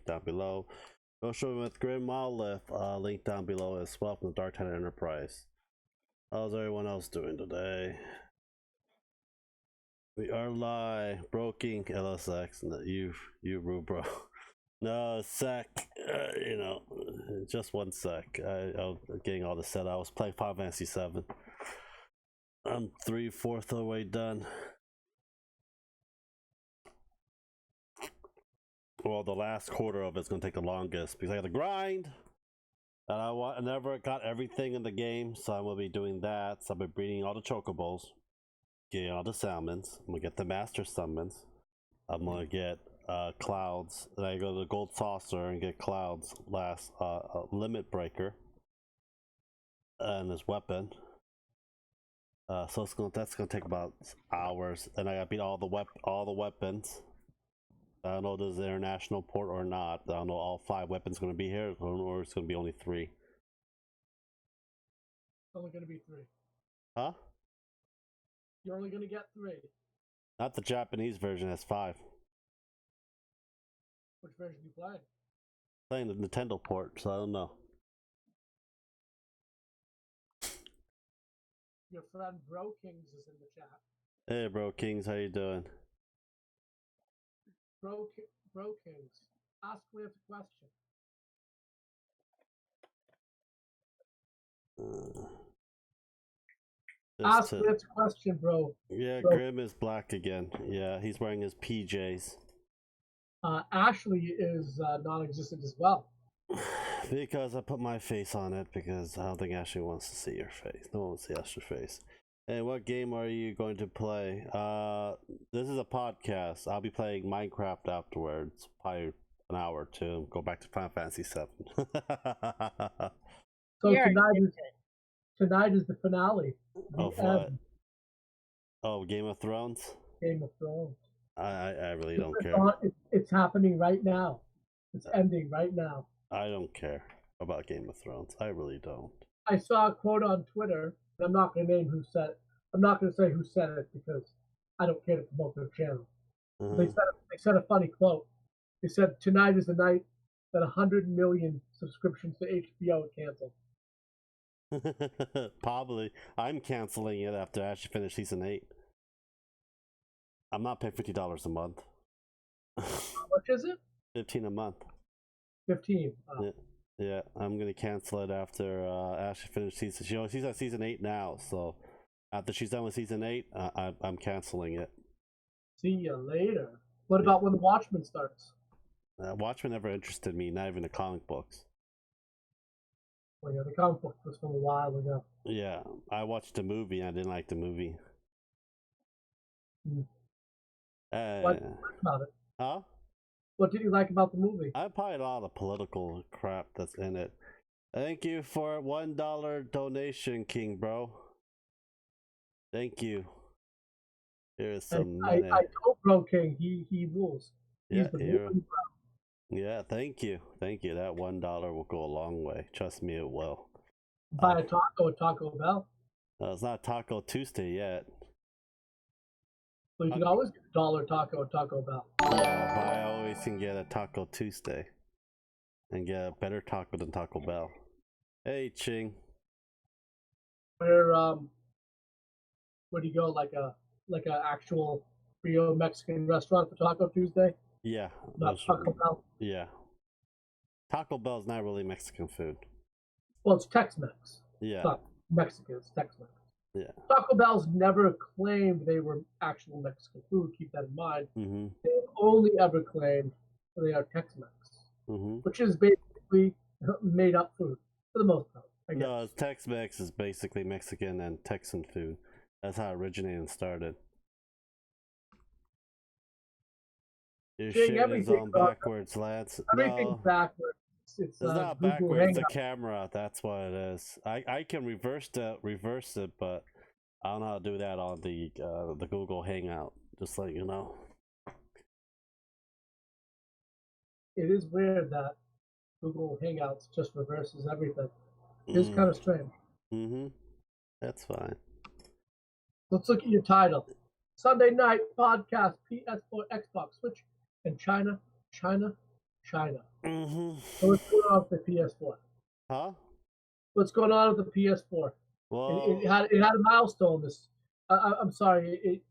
link down below. Go show with Grim Monolith, link down below as well from the Dark Tide Enterprise. How's everyone else doing today? We are live. Bro King LSX. No, you bro. No, sec. You know, just one sec. I'm getting all this set. I was playing Final Fantasy 7. I'm 3/4 of the way done. Well, the last quarter of it's gonna take the longest because I got to grind. And I never got everything in the game, so I'm gonna be doing that. So I've been breeding all the chocobos, getting all the salmons. I'm gonna get the master summons. I'm gonna get clouds. And I go to the gold saucer and get clouds last limit breaker and this weapon. So that's gonna take about hours. And I gotta beat all the weapons. I don't know if there's an international port or not. I don't know all 5 weapons going to be here, or it's going to be only 3. It's only going to be 3. Huh? You're only going to get 3. Not the Japanese version has 5. Which version do you play? Playing the Nintendo port, so I don't know. Your friend Bro Kings is in the chat. Hey, Bro Kings, how you doing? Bro Kings, ask Lance a question. Ask Lance a question, bro. Yeah, Grim is black again. Yeah, he's wearing his PJs. Ashley is non-existent as well. Because I put my face on it, because I don't think Ashley wants to see your face. No one wants to see Ashley's face. Hey, what game are you going to play? This is a podcast. I'll be playing Minecraft afterwards, probably an hour or two. Go back to Final Fantasy 7. So tonight is the finale. Of what? Oh, Game of Thrones? Game of Thrones. I really don't care. It's happening right now. It's ending right now. I don't care about Game of Thrones. I really don't. I saw a quote on Twitter. I'm not going to name who said it. I'm not going to say who said it because I don't care to promote their channel. They said a funny quote. They said tonight is the night that 100 million subscriptions to HBO are canceled. Probably. I'm canceling it after I actually finish season 8. I'm not paying $50 a month. How much is it? 15 a month. 15. Yeah, I'm gonna cancel it after Ashley finishes season. She's at season 8 now, so after she's done with season 8, I'm canceling it. See you later. What about when the Watchmen starts? Watchmen never interested me, not even the comic books. Well, yeah, the comic book was from a while ago. Yeah, I watched the movie and I didn't like the movie. What did you like about it? Huh? What did you like about the movie? I probably a lot of political crap that's in it. Thank you for $1 donation, King Bro. Thank you. Here's some money. I told Bro King he rules. He's the bro. Yeah, thank you. Thank you. That $1 will go a long way. Trust me, it will. Buy a taco at Taco Bell. It's not Taco Tuesday yet. So you can always get a $1 taco at Taco Bell. Yeah, but I always can get a Taco Tuesday. And get a better taco than Taco Bell. Hey, Ching. Where do you go? Like a actual Rio Mexican restaurant for Taco Tuesday? Yeah. Not Taco Bell? Yeah. Taco Bell's not really Mexican food. Well, it's Tex-Mex. Yeah. It's not Mexican, it's Tex-Mex. Yeah. Taco Bell's never claimed they were actual Mexican food. Keep that in mind. Mm-hmm. They've only ever claimed they are Tex-Mex, which is basically made up food for the most part. I guess. No, Tex-Mex is basically Mexican and Texan food. That's how it originated and started. Your shit is on backwards, Lance. Everything's backwards. It's not backwards. The camera. That's what it is. I can reverse it, but I don't know how to do that on the Google Hangout. Just let you know. It is weird that Google Hangouts just reverses everything. It's kind of strange. That's fine. Let's look at your title. Sunday night podcast, PS4, Xbox, Switch, and China. Mm-hmm. So what's going on with the PS4? Huh? What's going on with the PS4? It Well, had a milestone. I'm sorry.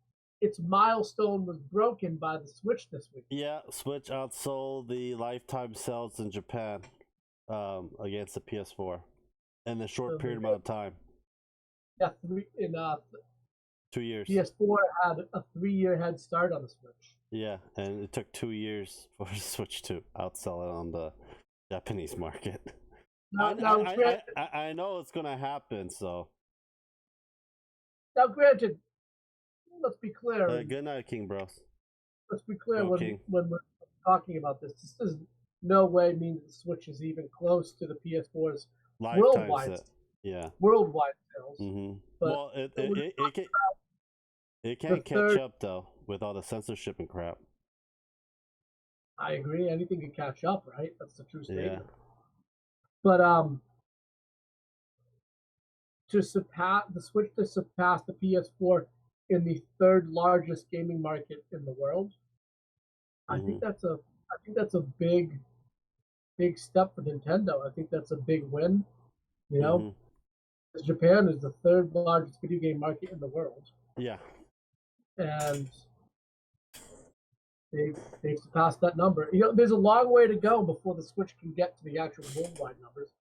Its milestone was broken by the Switch this week. yeah, Switch outsold the lifetime sales in Japan against the PS4 in a short So period amount of time. yeah, 2 years. PS4 had a 3-year head start on the Switch. Yeah, and it took 2 years for the Switch to outsell it on the Japanese market. I know it's gonna happen. So now, granted, let's be clear. good night, King Bros. Let's be clear Go King. when we're talking about this. This does no way mean that the Switch is even close to the PS4's Lifetime set. Yeah. worldwide sales. Mm-hmm. But Well, it can't catch up though with all the censorship and crap. I agree. Anything can catch up, right? That's the true statement. Yeah. But to surpass the Switch to surpass the PS4 in the third largest gaming market in the world, I think that's a big step for Nintendo. I think that's a big win. You know, Japan is the third largest video game market in the world. Yeah. And they've surpassed that number. You know, there's a long way to go before the Switch can get to the actual worldwide numbers.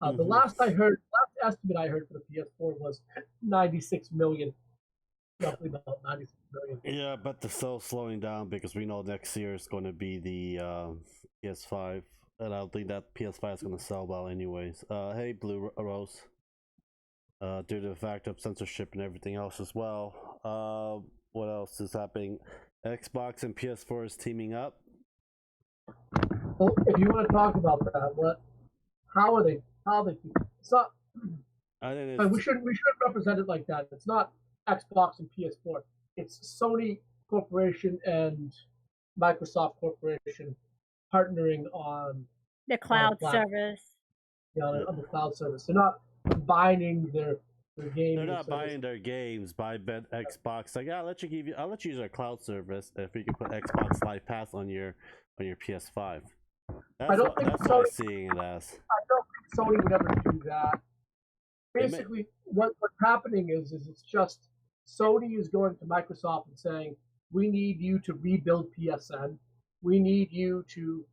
The last estimate I heard for the PS4 was 96 million, roughly about 96 million. Yeah, but the sales slowing down because we know next year is going to be the PS5, and I don't think that PS5 is going to sell well, anyways. Hey, Blue Rose. Due to the fact of censorship and everything else as well. What else is happening? Xbox and PS4 is teaming up. Well, if you want to talk about that, how are they? It's not. We shouldn't represent it like that. It's not Xbox and PS4. It's Sony Corporation and Microsoft Corporation partnering on the cloud service. Yeah, on the cloud service. They're not combining their games. They're not buying their games by Xbox. Like, I'll let you use our cloud service if you can put Xbox Live Pass on your PS5. That's what I'm seeing it as. I don't think Sony would ever do that. Basically, what's happening is it's just Sony is going to Microsoft and saying, we need you to rebuild PSN. We need you to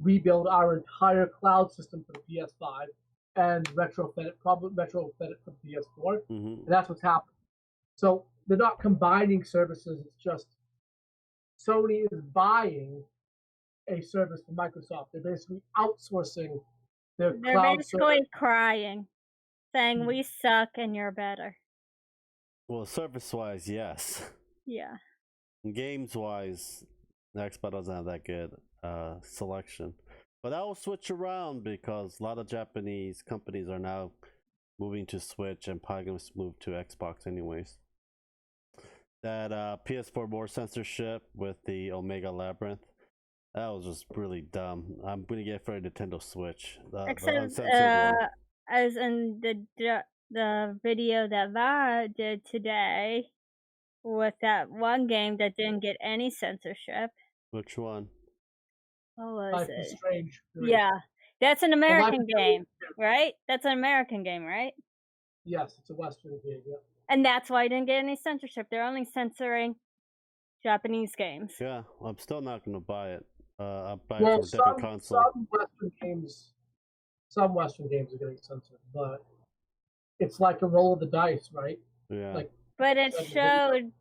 rebuild our entire cloud system for the PS5 and retrofit it for the PS4. And that's what's happening. So they're not combining services. It's just Sony is buying a service from Microsoft. They're basically outsourcing their They're cloud basically service. crying, saying we suck and you're better. Well, service-wise, yes. Yeah. Games-wise, Xbox doesn't have that good selection. But that will switch around because a lot of Japanese companies are now moving to Switch and probably going to move to Xbox anyways. That PS4 more censorship with the Omega Labyrinth. That was just really dumb. I'm gonna get it for a Nintendo Switch. Except, as in the video that Va did today with that one game that didn't get any censorship. Which one? What was it? Strange. Yeah, that's an American game, right? That's an American game, right? Yes, it's a Western game. Yeah. And that's why I didn't get any censorship. They're only censoring Japanese games. Yeah, I'm still not gonna buy it. I'll buy it from a different console. Some Western games are getting censored, but it's like a roll of the dice, right? Yeah. But it showed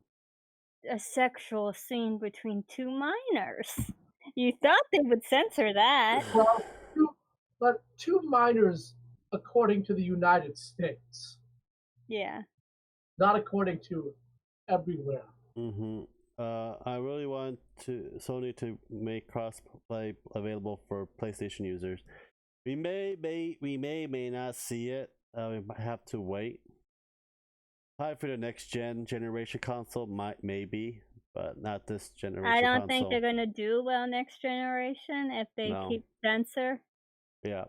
a sexual scene between two minors. You thought they would censor that. Well, but two minors, according to the United States. Yeah. Not according to everywhere. I really want Sony to make cross-play available for PlayStation users. We may not see it. We might have to wait. Probably for the next generation console, maybe, but not this generation. I don't think they're gonna do well next generation if they keep censor. Yeah,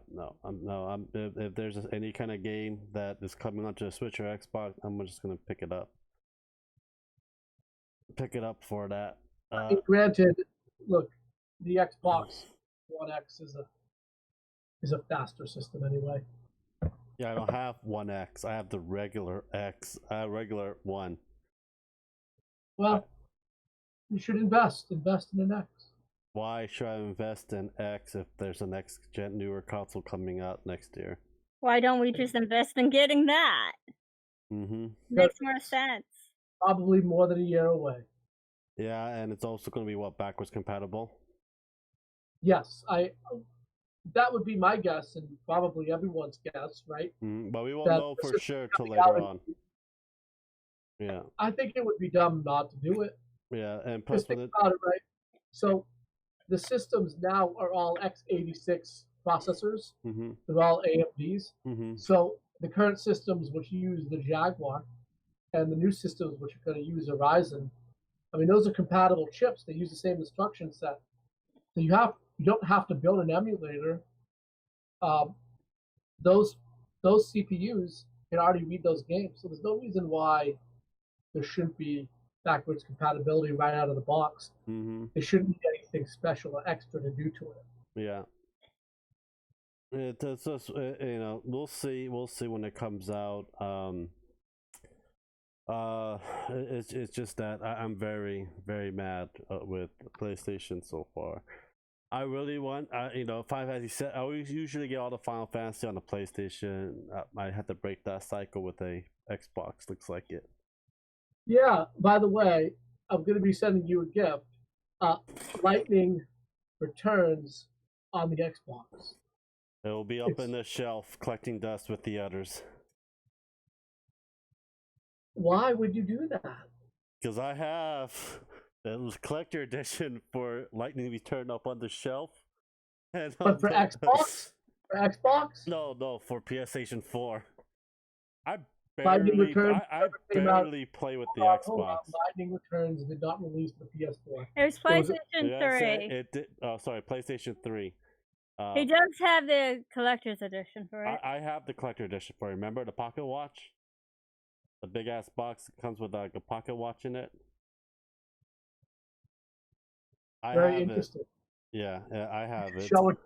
if there's any kind of game that is coming onto the Switch or Xbox, I'm just gonna pick it up. For that. Granted, look, the Xbox One X is a faster system anyway. Yeah, I don't have 1X. I have the regular X, regular one. Well, you should invest in an X. Why should I invest in X if there's a next gen newer console coming out next year? Why don't we just invest in getting that? Mm-hmm. Makes more sense. Probably more than a year away. Yeah, and it's also going to be backwards compatible. Yes, that would be my guess, and probably everyone's guess, right? But we won't know for sure till later on. Yeah. I think it would be dumb not to do it. Yeah, and plus think about it, right? So the systems now are all x86 processors. Mm-hmm. They're all AMDs. Mm-hmm. So the current systems which use the Jaguar and the new systems which are going to use a Ryzen, I mean, those are compatible chips. They use the same instruction set. So you don't have to build an emulator. Those CPUs can already read those games. So there's no reason why there shouldn't be backwards compatibility right out of the box. Mm-hmm. There shouldn't be anything special or extra to do to it. Yeah. It's just, we'll see when it comes out. It's just that I'm very, very mad with PlayStation so far. I really want, Final Fantasy 7. I always usually get all the Final Fantasy on the PlayStation. I had to break that cycle with a Xbox. Looks like it. Yeah. By the way, I'm going to be sending you a gift. Lightning Returns on the Xbox. It will be up in the shelf collecting dust with the others. Why would you do that? Because I have the collector edition for Lightning Return up on the shelf. And but for Xbox? For Xbox? No, for PlayStation 4. I barely play with the Xbox. Lightning Returns did not release the PS4. It was PlayStation 3. It did. Oh, sorry, PlayStation 3. He does have the collector's edition for it. I have the collector edition for it. Remember the pocket watch? The big ass box comes with like a pocket watch in it. Very interesting. Yeah, I have it. Show it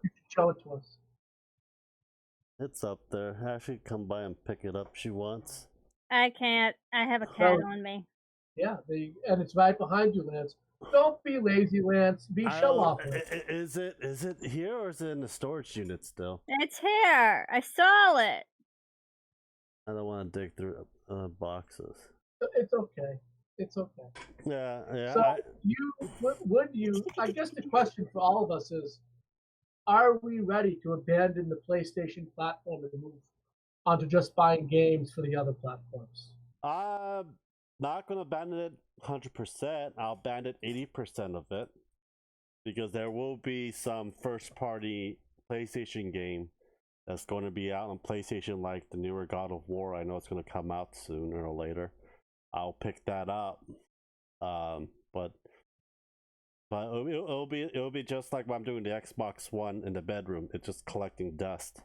to us. It's up there. Ashley, come by and pick it up. She wants. I can't. I have a cat on me. Yeah, and it's right behind you, Lance. Don't be lazy, Lance. Show off. Is it here or is it in the storage unit still? It's here. I saw it. I don't want to dig through boxes. It's okay. It's okay. Yeah. So would you? I guess the question for all of us is: are we ready to abandon the PlayStation platform and move on to just buying games for the other platforms? Not going to abandon it 100%. I'll abandon 80% of it because there will be some first-party PlayStation game that's going to be out on PlayStation, like the newer God of War. I know it's going to come out sooner or later. I'll pick that up, but it'll be just like what I'm doing the Xbox One in the bedroom. It's just collecting dust.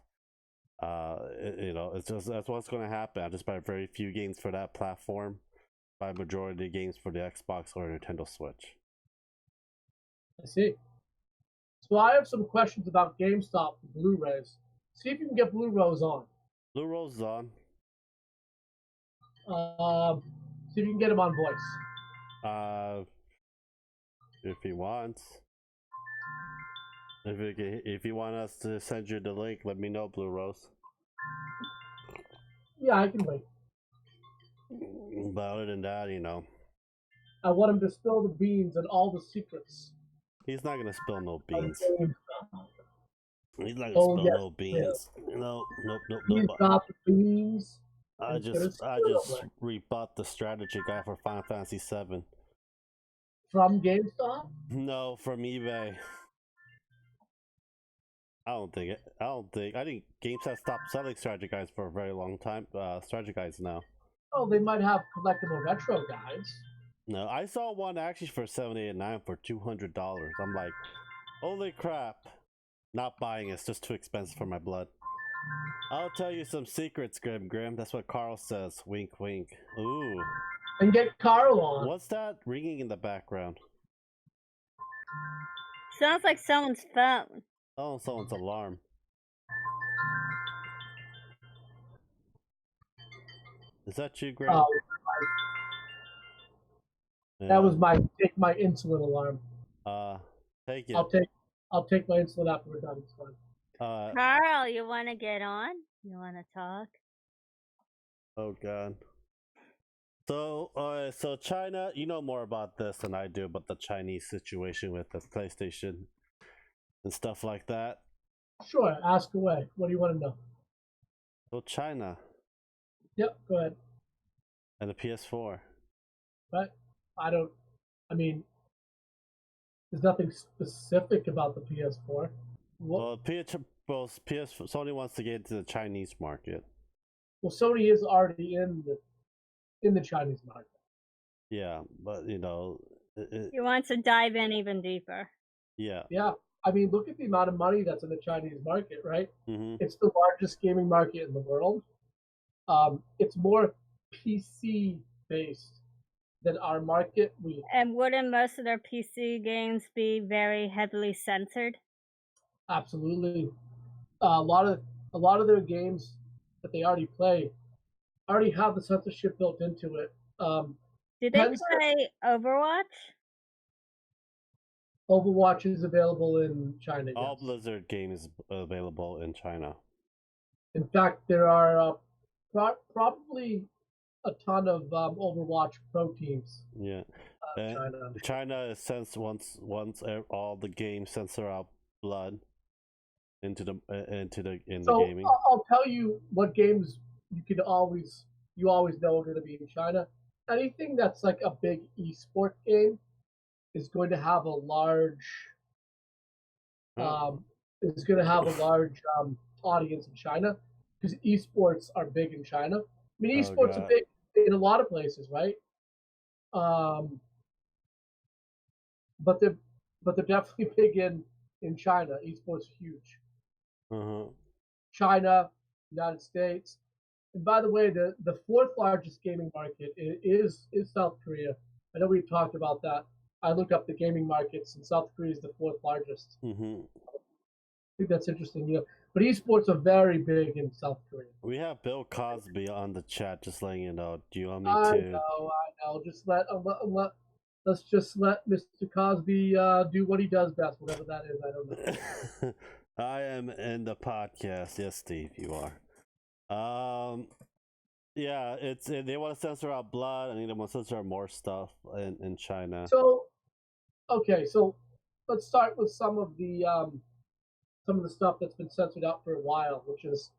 It's just that's what's going to happen. I just buy very few games for that platform. Buy majority of games for the Xbox or Nintendo Switch. I see. So I have some questions about GameStop for Blu-rays. See if you can get Blu-rays on. Blu-rays on. See if you can get him on voice. If he wants. If you want us to send you the link, let me know, Blue Rose. Yeah, I can wait. But other than that, I want him to spill the beans and all the secrets. He's not gonna spill no beans. He's not gonna spill no beans. Yeah. Nope. He's got the beans. I just rebought the strategy guy for Final Fantasy 7. From GameStop? No, from eBay. I think GameStop stopped selling strategy guides for a very long time. Strategy guides now. Oh, they might have collectible retro guides. No, I saw one actually for $7.89 for $200. I'm like, holy crap! Not buying it. It's just too expensive for my blood. I'll tell you some secrets, Grim. That's what Carl says. Wink, wink. Ooh. And get Carl on. What's that ringing in the background? Sounds like someone's phone. Oh, someone's alarm. Is that you, Greg? That was my take my insulin alarm. Take it. I'll take my insulin after we're done. It's fine. Carl, you want to get on? You want to talk? Oh God. So China, you know more about this than I do about the Chinese situation with the PlayStation and stuff like that. Sure, ask away. What do you want to know? So China. Yep, go ahead. And the PS4. Right? I mean, there's nothing specific about the PS4. Well, Sony wants to get into the Chinese market. Well, Sony is already in the Chinese market. Yeah, but you know, he wants to dive in even deeper. Yeah. Yeah. I mean, look at the amount of money that's in the Chinese market, right? Mm-hmm. It's the largest gaming market in the world. It's more PC based than our market. And wouldn't most of their PC games be very heavily censored? Absolutely. A lot of their games that they already play already have the censorship built into it. Did they play Overwatch? Overwatch is available in China. All yes. Blizzard games available in China. In fact, there are probably a ton of Overwatch pro teams. Yeah, China is once all the games censor out blood into the gaming. I'll tell you what games you always know are going to be in China. Anything that's like a big esport game is going to have a large audience in China because esports are big in China. I mean, esports are big in a lot of places, right? But they're definitely big in China. Esports are huge. China, United States, and by the way, the fourth largest gaming market is South Korea. I know we've talked about that. I looked up the gaming markets, and South Korea is the fourth largest. Mm-hmm. I think that's interesting, But esports are very big in South Korea. We have Bill Cosby on the chat, just letting you know. Do you want me to? I know. Just let's just let Mr. Cosby do what he does best, whatever that is. I don't know. I am in the podcast. Yes, Steve, you are. Yeah, they want to censor out blood, and they want to censor out more stuff in China. So let's start with some of the stuff that's been censored out for a while, which is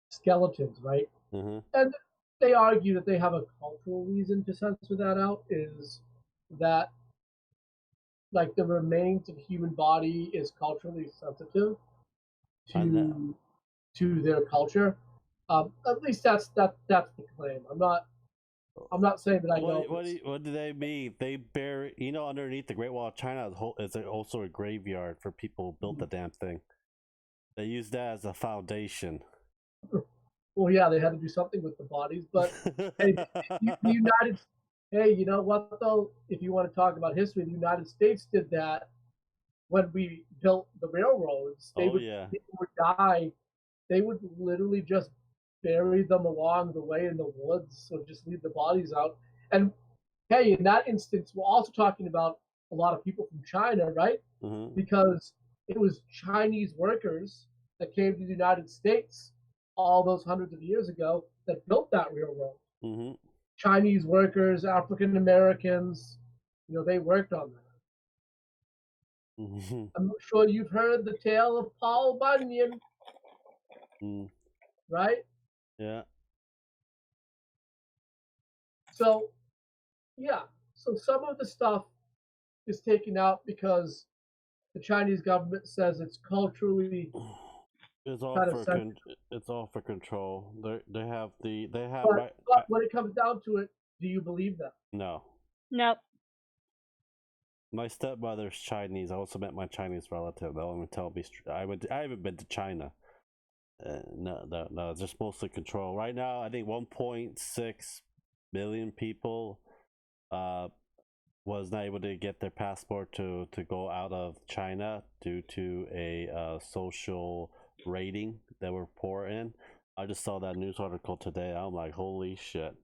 skeletons, right? Mm-hmm. And they argue that they have a cultural reason to censor that out, is that like the remains of human body is culturally sensitive to their culture. At least that's the claim. I'm not saying that I know. What do they mean? They bury, underneath the Great Wall of China is also a graveyard for people who built the damn thing. They use that as a foundation. Well, yeah, they had to do something with the bodies, but hey, the United. Hey, you know what though? If you want to talk about history, the United States did that when we built the railroads. People would die. They would literally just bury them along the way in the woods, or just leave the bodies out. And hey, in that instance, we're also talking about a lot of people from China, right? Mm-hmm. Because it was Chinese workers that came to the United States all those hundreds of years ago that built that railroad. Mm-hmm. Chinese workers, African Americans, they worked on that. Mm-hmm. I'm sure you've heard the tale of Paul Bunyan, right? Yeah. So some of the stuff is taken out because the Chinese government says it's culturally. It's all for control. They have. But when it comes down to it, do you believe that? No. Nope. My stepmother's Chinese. I also met my Chinese relative. They'll even tell me. I haven't been to China. No. It's just mostly control. Right now, I think 1.6 million people was not able to get their passport to go out of China due to a social rating that were poor in. I just saw that news article today. I'm like, holy shit.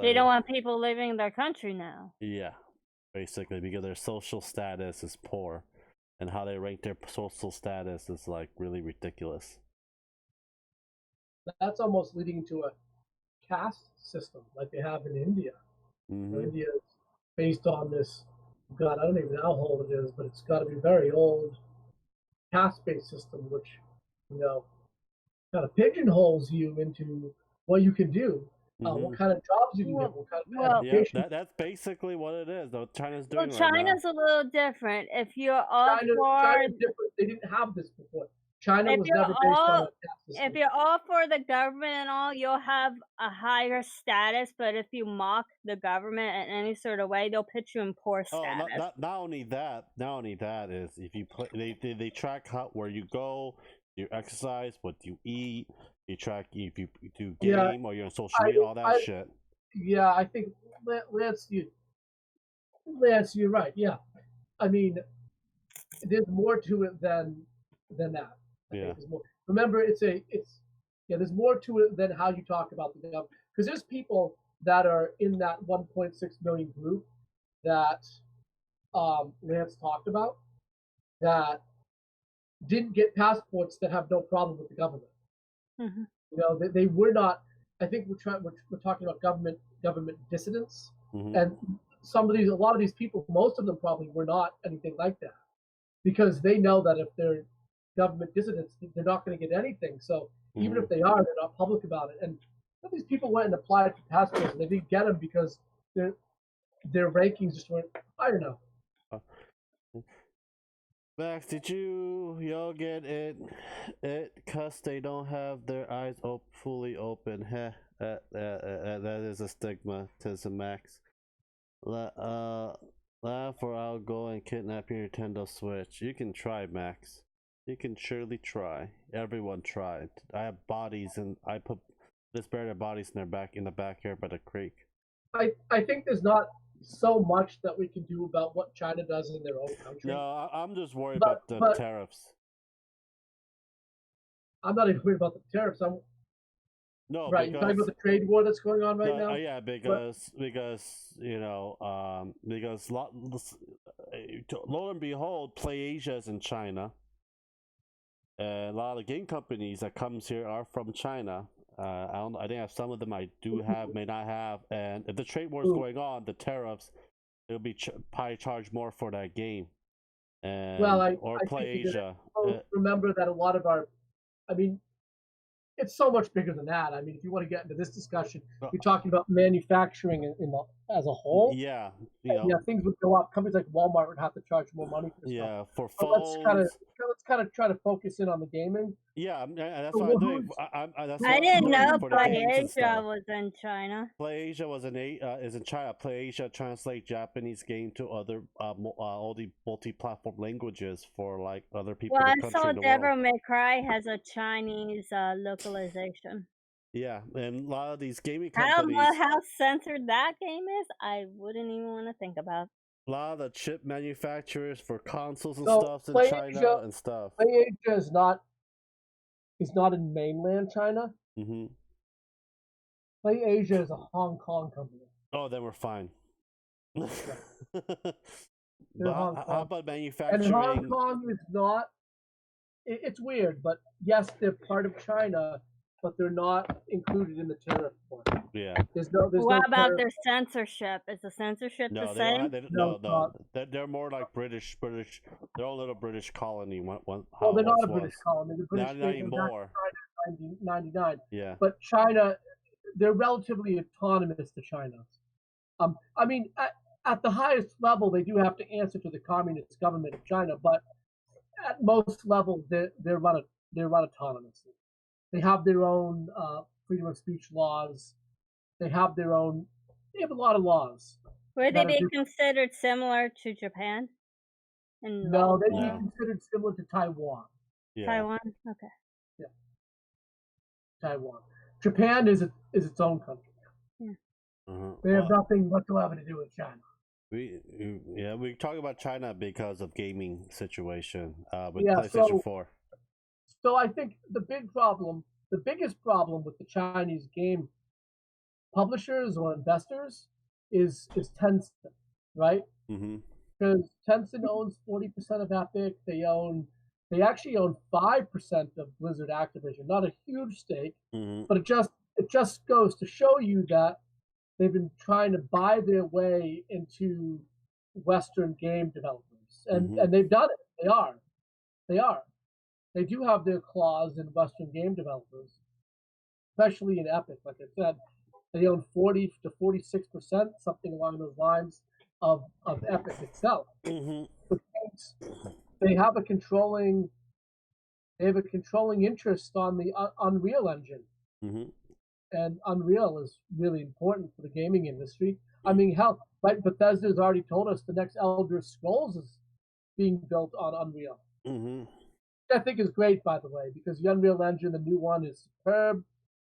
They don't want people leaving their country now. Yeah, basically, because their social status is poor, and how they rank their social status is like really ridiculous. That's almost leading to a caste system like they have in India. Mm-hmm. India is based on this. God, I don't even know how old it is, but it's got to be very old caste-based system, which kind of pigeonholes you into what you can do, what kind of jobs you can get, what kind of education. Yeah, that's basically what it is. What China's doing Well, right now. China's a little different. If you're all China's different. They didn't have this before. China was never based on a caste system. If you're all for the government and all, you'll have a higher status. But if you mock the government in any sort of way, they'll put you in poor status. Oh, not only that is if you play, they track where you go, you exercise, what you eat. They track if you do game or you're on social media, all that shit. Yeah, I think Lance, you're right. Yeah, I mean, there's more to it than that. Yeah. Remember, there's more to it than how you talk about the government. Because there's people that are in that 1.6 million group that Lance talked about that didn't get passports that have no problem with the government. Mm-hmm. They were not. I think we're talking about government dissidents, and a lot of these people, most of them probably were not anything like that, because they know that if they're government dissidents, they're not going to get anything. So even if they are, they're not public about it. And some of these people went and applied for passports, and they didn't get them because their rankings just went higher now. Max, did y'all get it? Cause they don't have their eyes fully open. Heh. That is a stigma to some Max. Laugh or I'll go and kidnap your Nintendo Switch. You can try, Max. You can surely try. Everyone tried. I have bodies, and I put buried bodies in the backyard by the creek. I think there's not so much that we can do about what China does in their own country. No, I'm just worried about the tariffs. I'm not even worried about the tariffs. No, right. You're talking about the trade war that's going on right now. Yeah, because lo and behold, PlayAsia is in China, and a lot of the game companies that comes here are from China. I think some of them I do have, may not have, and if the trade war is going on, the tariffs, it'll be probably charge more for that game. And or PlayAsia. Remember that a lot of it's so much bigger than that. I mean, if you want to get into this discussion, you're talking about manufacturing as a whole. Yeah, things would go up. Companies like Walmart would have to charge more money for stuff. Yeah, for phones. Let's kind of try to focus in on the gaming. Yeah, that's what I'm doing. I didn't know PlayAsia was in China. PlayAsia is in China. PlayAsia translates Japanese game to other all the multi-platform languages for like other people. Well, I saw Devil May Cry has a Chinese localization. Yeah, and a lot of these gaming companies. I don't know how censored that game is. I wouldn't even want to think about. A lot of the chip manufacturers for consoles and stuff in China and stuff. PlayAsia is not in mainland China. Mm-hmm. PlayAsia is a Hong Kong company. Oh, then we're fine. How about manufacturing? And Hong Kong is not. It's weird, but yes, they're part of China, but they're not included in the tariff point. Yeah. What about their censorship? Is the censorship the same? No. They're more like British. They're all a little British colony. Well, they're not a British colony. They're British. Not anymore. 1999. Yeah. But China, they're relatively autonomous to China. I mean, at the highest level, they do have to answer to the communist government of China, but at most levels, they're run autonomously. They have their own freedom of speech laws. They have a lot of laws. Would they be considered similar to Japan? No, they'd be considered similar to Taiwan. Yeah. Taiwan? Okay. Yeah. Taiwan. Japan is its own country. Yeah. They have nothing whatsoever to do with China. We talk about China because of gaming situation with Yeah, PlayStation 4. So I think the biggest problem with the Chinese game publishers or investors is Tencent, right? Mm-hmm. Because Tencent owns 40% of Epic. They actually own 5% of Blizzard Activision. Not a huge stake, but it just goes to show you that they've been trying to buy their way into Western game developers, and they've done it. They are. They do have their claws in Western game developers, especially in Epic. Like I said, they own 40 to 46%, something along those lines, of Epic itself. Which means they have a controlling interest on the Unreal Engine. And Unreal is really important for the gaming industry. I mean, hell, right? Bethesda's already told us the next Elder Scrolls is being built on Unreal. I think is great, by the way, because the Unreal Engine, the new one, is superb,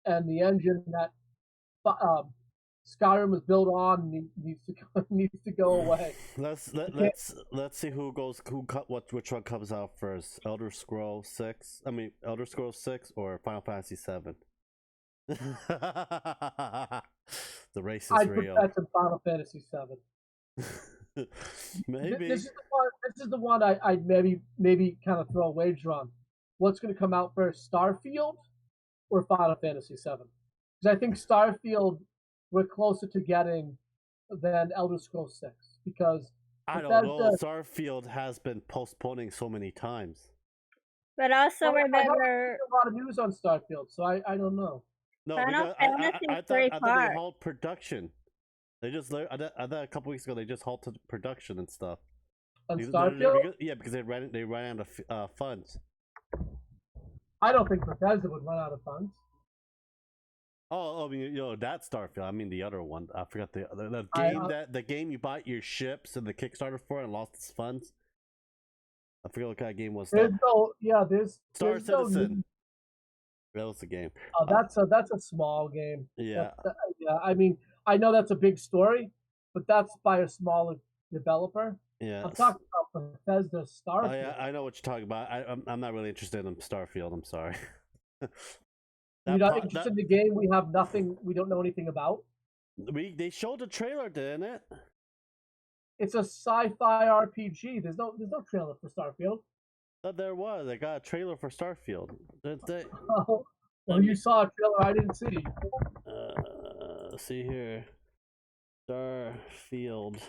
and the engine that Skyrim was built on needs to go away. Let's see which one comes out first. Elder Scrolls 6. I mean, Elder Scrolls 6 or Final Fantasy 7. The race is real. I'd put that in Final Fantasy 7. Maybe this is the one I'd maybe kind of throw a wager on. What's going to come out first, Starfield or Final Fantasy 7? Because I think Starfield we're closer to getting than Elder Scrolls 6. Because I don't know. Starfield has been postponing so many times. But also remember, a lot of news on Starfield, so I don't know. No, because I thought they halted production. They just I thought a couple weeks ago they just halted production and stuff. On Starfield? Because they ran out of funds. I don't think Bethesda would run out of funds. Oh, I mean, that Starfield. I mean the other one. I forgot the game the game you bought your ships and the Kickstarter for and lost its funds. I forget what kind of game was that. There's Star Citizen. That was the game. Oh, that's a small game. Yeah. Yeah. I mean, I know that's a big story, but that's by a smaller developer. Yeah. I'm talking about Bethesda Starfield. Oh, yeah, I know what you're talking about. I'm not really interested in Starfield. I'm sorry. You're not interested in the game? We don't know anything about. They showed a trailer, didn't it? It's a sci-fi RPG. There's no trailer for Starfield. But there was. I got a trailer for Starfield. Well, you saw a trailer I didn't see. See here, Starfield.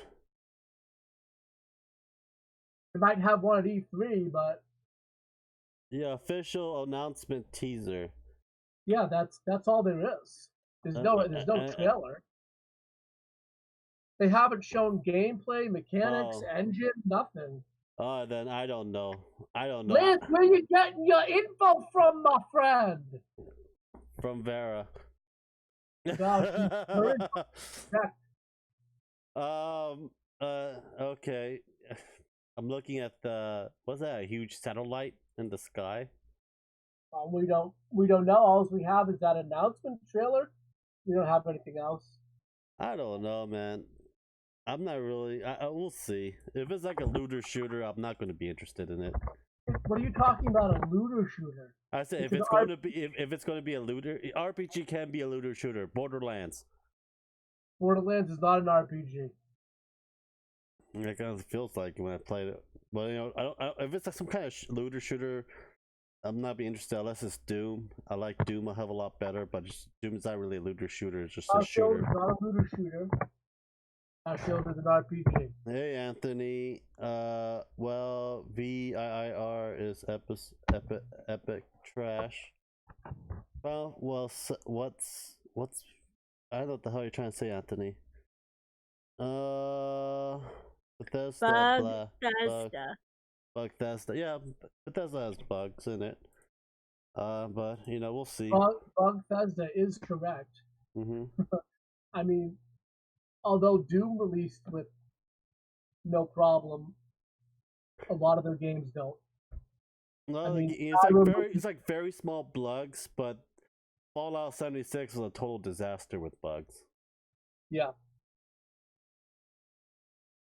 They might have one at E3, but yeah, official announcement teaser. Yeah, that's all there is. There's no trailer. They haven't shown gameplay, mechanics, engine, nothing. Then I don't know. Liz, where you getting your info from, my friend? From Vera. Okay. I'm looking at was that a huge satellite in the sky? We don't know. All we have is that announcement trailer. We don't have anything else. I don't know, man. I'm not really. We'll see. If it's like a looter shooter, I'm not going to be interested in it. What are you talking about? A looter shooter? I said if it's going to be a looter, RPG can be a looter shooter. Borderlands. Borderlands is not an RPG. It kind of feels like when I played it. But if it's like some kind of looter shooter, I'm not be interested unless it's Doom. I like Doom a hell of a lot better, but Doom is not really a looter shooter. It's just a shooter. It's not a looter shooter. Starfield is an RPG. Hey Anthony, well, VIIR is epic trash. Well, what's I don't know what the hell you're trying to say, Anthony. Bethesda. Yeah, Bethesda has bugs in it. But we'll see. Bethesda is correct. I mean, although Doom released with no problem, a lot of their games don't. No, it's like very small bugs, but Fallout 76 was a total disaster with bugs. Yeah.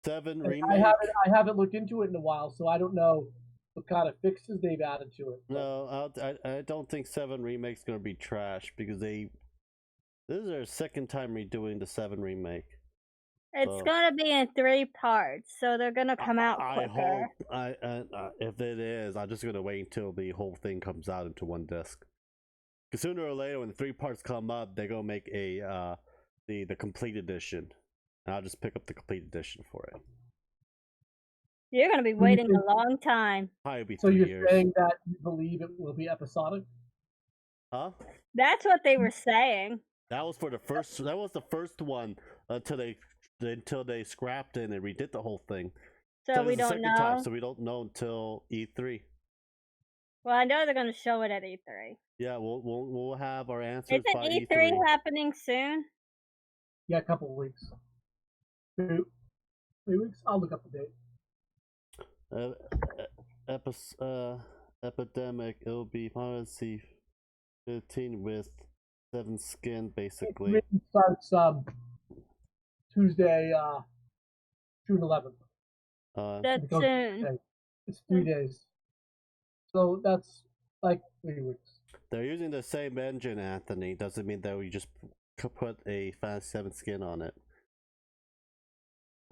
7 And remake. I haven't looked into it in a while, so I don't know what kind of fixes they've added to it. No, I don't think 7 remake's gonna be trash because this is their second time redoing the 7 remake. It's gonna be in 3 parts, so they're gonna come out quicker. I hope if it is, I'm just gonna wait until the whole thing comes out into one disc. Because sooner or later, when the 3 parts come up, they're gonna make a the complete edition, and I'll just pick up the complete edition for it. You're gonna be waiting a long time. Probably be So 3 you're years. saying that you believe it will be episodic? Huh? That's what they were saying. That was for the first. That was the first one until they scrapped it and they redid the whole thing. So we don't know. Time, so we don't know until E3. Well, I know they're gonna show it at E3. Yeah, we'll have our answers Isn't by E3 happening soon? Yeah, a couple of weeks. 3 weeks? I'll look up the date. Epidemic. It'll be Final Fantasy 15 with 7 skin, basically. It starts Tuesday, June 11th. That's soon. It's 3 days. So that's like 3 weeks. They're using the same engine, Anthony. Doesn't mean that we just put a Fast 7 skin on it.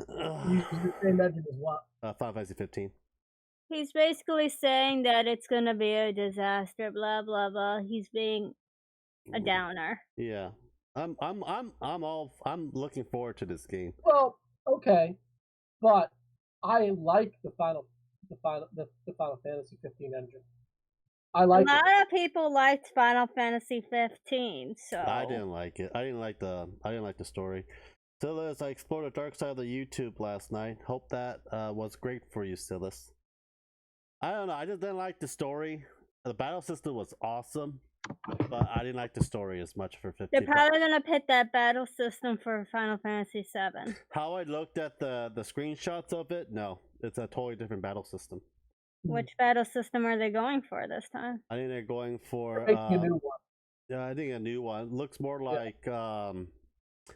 Using the same engine as what? Final Fantasy 15. He's basically saying that it's gonna be a disaster, blah blah blah. He's being a downer. Yeah. I'm looking forward to this game. Well, okay. But I like the Final Fantasy 15 engine. I like a lot of people liked Final Fantasy 15, so I didn't like it. I didn't like the story. Silas, I explored the dark side of the YouTube last night. Hope that was great for you, Silas. I don't know. I just didn't like the story. The battle system was awesome, but I didn't like the story as much for 15. They're probably gonna pick that battle system for Final Fantasy 7. How I looked at the screenshots of it, no, it's a totally different battle system. Which battle system are they going for this time? I think they're going for a new one. Yeah, I think a new one. It looks more like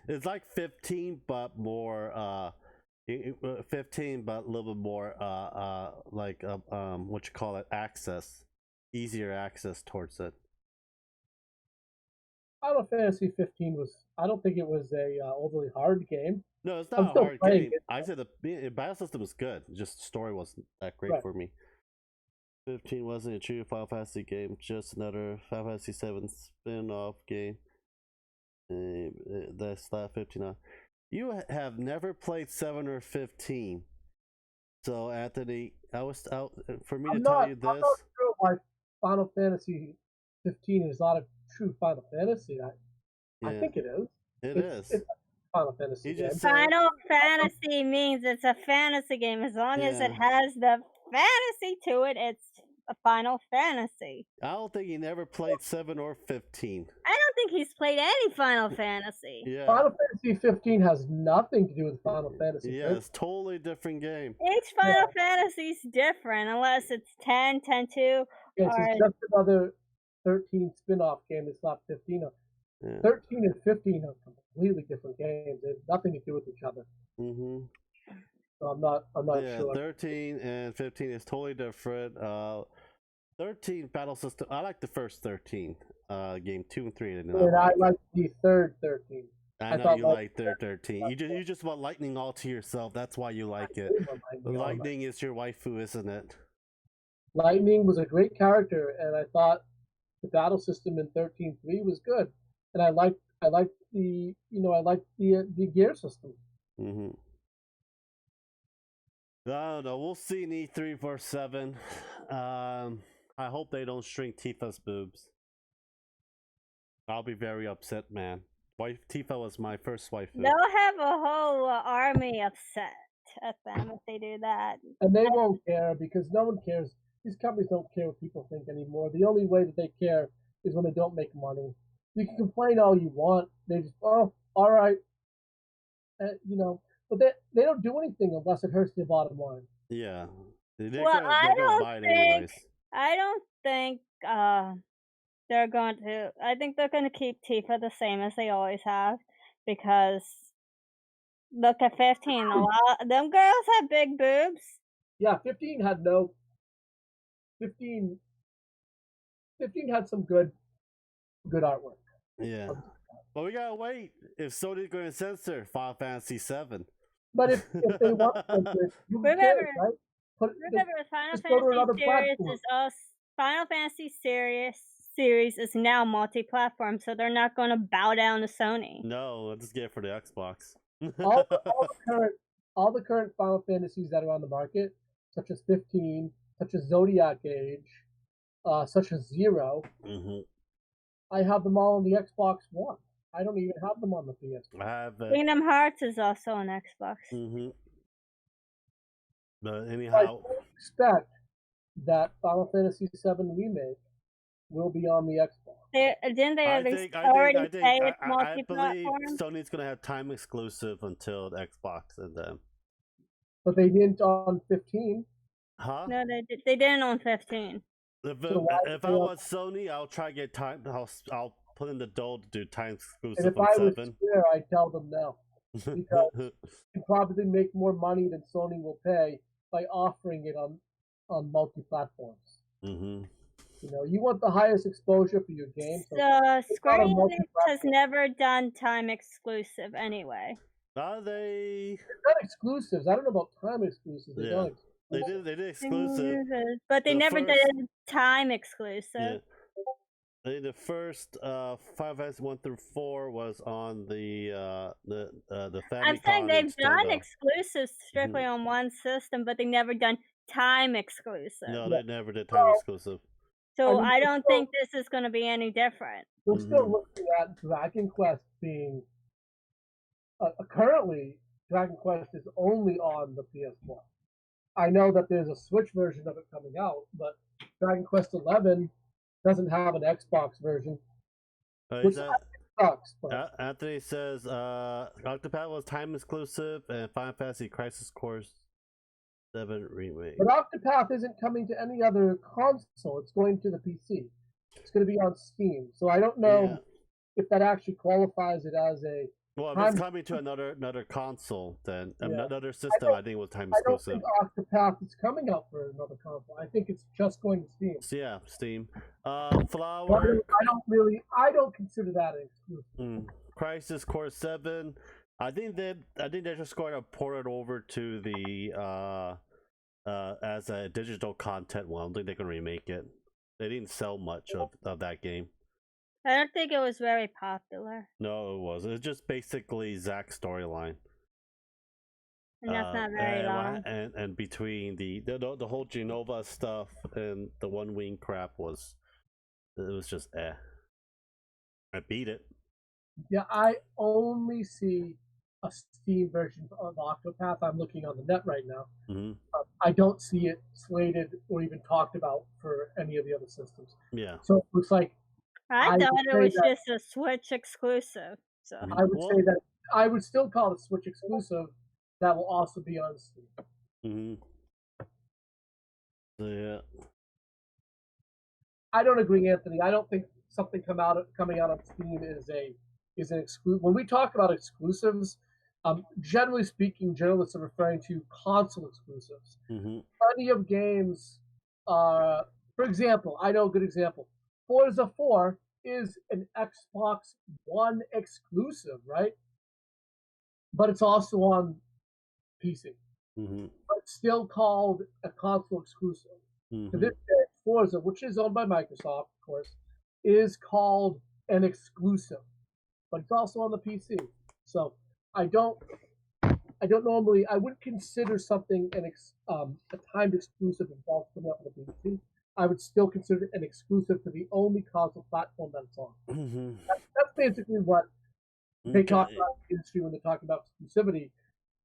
it's like 15 but more 15 but a little bit more like what you call it, access, easier access towards it. Final Fantasy 15 was, I don't think it was a overly hard game. No, it's not a hard game. I said the battle system was good, just the story wasn't that great for me. 15 wasn't a true Final Fantasy game, just another Final Fantasy 7 spin-off game. That's that 15. You have never played 7 or 15. So, Anthony, I was out for me to tell you this. I'm not sure why Final Fantasy 15 is not a true Final Fantasy. I think it is. It's a Final Fantasy game. Final Fantasy means it's a fantasy game. As long as it has the fantasy to it, it's a Final Fantasy. I don't think he never played 7 or 15. I don't think he's played any Final Fantasy. Yeah. Final Fantasy 15 has nothing to do with Final Fantasy 15. Yeah, it's totally different game. Each Final Fantasy is different, unless it's 10, 10-2. Yes, it's just another 13 spin-off game. It's not 15. 13 and 15 are completely different games. They have nothing to do with each other. Mm-hmm. So I'm not sure. 13 and 15 is totally different. 13 battle system. I like the first 13. Game 2 and 3. I like the third 13. I know you like third 13. You just want Lightning all to yourself. That's why you like it. Lightning is your waifu, isn't it? Lightning was a great character, and I thought the battle system in 13.3 was good, and I liked the gear system. Mm-hmm. I don't know. We'll see in E3 for 7. I hope they don't shrink Tifa's boobs. I'll be very upset, man. Tifa was my first waifu. They'll have a whole army upset at them if they do that. And they won't care because no one cares. These companies don't care what people think anymore. The only way that they care is when they don't make money. You can complain all you want. They just, all right. But they don't do anything unless it hurts their bottom line. Yeah. I don't think they're going to. I think they're going to keep Tifa the same as they always have, because Look at 15. A lot. Them girls have big boobs. Yeah, 15 had no. 15 had some good artwork. Yeah. But we gotta wait if Sony's going to censor Final Fantasy VII. But if they want to censor it, who cares, right? Remember, Final just go to another Fantasy series platform. is us. Final Fantasy series is now multi-platform, so they're not going to bow down to Sony. No, let's just get it for the Xbox. all the current Final Fantasies that are on the market, such as 15, such as Zodiac Age, such as 0, I have them all on the Xbox One. I don't even have them on the PS4. I have Kingdom Hearts is also on Xbox. But anyhow, I don't expect that Final Fantasy VII Remake will be on the Xbox. Didn't they at least already say it's multi-platform? I believe Sony's going to have time exclusive until the Xbox and then. But they didn't on 15. Huh? No, they didn't on 15. If I was Sony, I'll try to get time. I'll put in the dough to do time exclusive. And if I was here, I'd tell them no, because you can probably make more money than Sony will pay by offering it on multi-platforms. You know, you want the highest exposure for your game. So Square Enix has never done time exclusive anyway. Are they? They're not exclusives. I don't know about time exclusives. They did exclusive, but they never did time exclusive. Yeah. The first Final Fantasy 1 through 4 was on the Famicom. I'm saying they've done exclusives strictly on one system, but they never done time exclusive. No, they never did time exclusive. So I don't think this is going to be any different. We're still looking at Dragon Quest being currently Dragon Quest is only on the PS4. I know that there's a Switch version of it coming out, but Dragon Quest 11 doesn't have an Xbox version. Which sucks. But... Anthony says Octopath was time exclusive and Final Fantasy Crisis Core 7 Remake. But Octopath isn't coming to any other console. It's going to the PC. It's going to be on Steam. So I don't know if that actually qualifies it as a. Well, if it's coming to another console, then another system, I think it was time exclusive. I don't think Octopath is coming out for another console. I think it's just going to Steam. So yeah, Steam. Flower. I don't consider that an exclusive. Crisis Core 7. I think they're just going to port it over to the as a digital content one. I don't think they can remake it. They didn't sell much of that game. I don't think it was very popular. No, it wasn't. It's just basically Zack's storyline. And that's not very long. And between the whole Genova stuff and the One Wing crap it was just I beat it. Yeah, I only see a Steam version of Octopath. I'm looking on the net right now. I don't see it slated or even talked about for any of the other systems. Yeah. So it looks like I thought it was just a Switch exclusive. So I would say that I would still call it Switch exclusive. That will also be on Steam. Yeah. I don't agree, Anthony. I don't think something coming out on Steam is an exclusive. When we talk about exclusives, generally speaking, journalists are referring to console exclusives. Plenty of games. For example, I know a good example. Forza 4 is an Xbox One exclusive, right? But it's also on PC. But it's still called a console exclusive. To this day, Forza, which is owned by Microsoft, of course, is called an exclusive. But it's also on the PC. So I wouldn't consider something a timed exclusive if it's coming up on the PC. I would still consider it an exclusive to the only console platform that it's on. That's basically what they talk about in the industry when they're talking about exclusivity.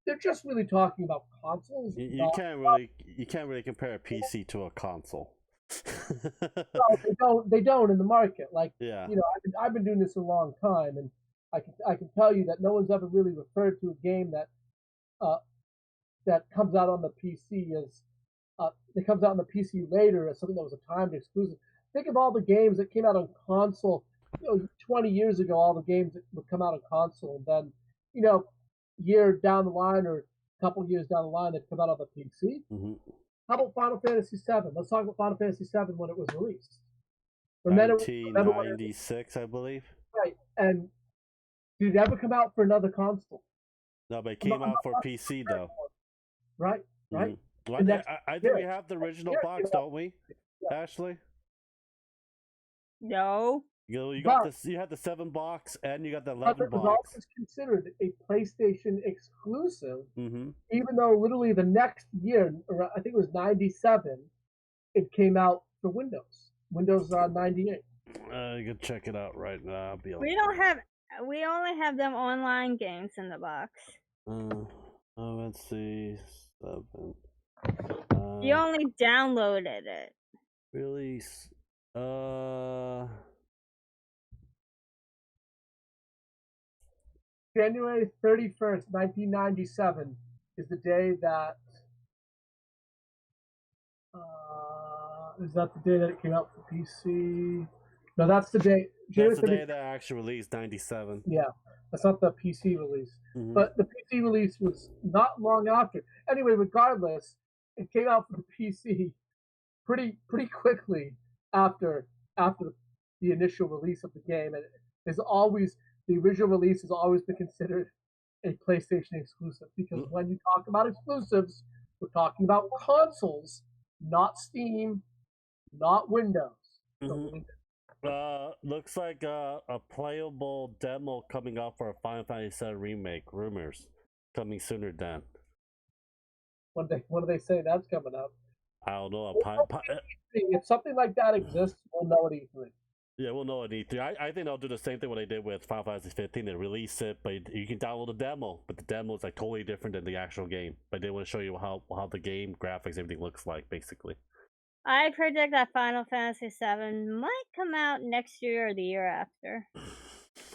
They're just really talking about consoles. You can't really compare a PC to a console. No, they don't in the market. Like, I've been doing this a long time, and I can tell you that no one's ever really referred to a game that comes out on the PC as that comes out on the PC later as something that was a timed exclusive. Think of all the games that came out on console. 20 years ago, all the games that would come out on console, and then year down the line or a couple years down the line that come out on the PC. How about Final Fantasy VII? Let's talk about Final Fantasy VII when it was released. Remember 1996, I believe. Right, and did it ever come out for another console? No, but it came out for PC though. Right, right. Well, I think we have the original box, don't we, Ashley? No. You got this. You had the 7 box and you got the 11 box. It was always considered a PlayStation exclusive, even though literally the next year, I think it was '97, it came out for Windows. Windows 98. You can check it out right now. We don't have. We only have them online games in the box. Let's see. 7. You only downloaded it. Release. January 31st, 1997 is the day that. Is that the day that it came out for PC? No, that's the day. That's the day that actually released, 97. Yeah, that's not the PC release. But the PC release was not long after. Anyway, regardless, it came out for the PC pretty quickly after the initial release of the game, and is always the original release has always been considered a PlayStation exclusive because when you talk about exclusives, we're talking about consoles, not Steam, not Windows. Looks like a playable demo coming out for a Final Fantasy VII remake. Rumors coming sooner than. When do they say that's coming up? I don't know. If something like that exists, we'll know at E3. Yeah, we'll know at E3. I think they'll do the same thing what they did with Final Fantasy 15. They release it, but you can download the demo. But the demo is like totally different than the actual game. But they want to show you how the game graphics, everything looks like, basically. I predict that Final Fantasy VII might come out next year or the year after.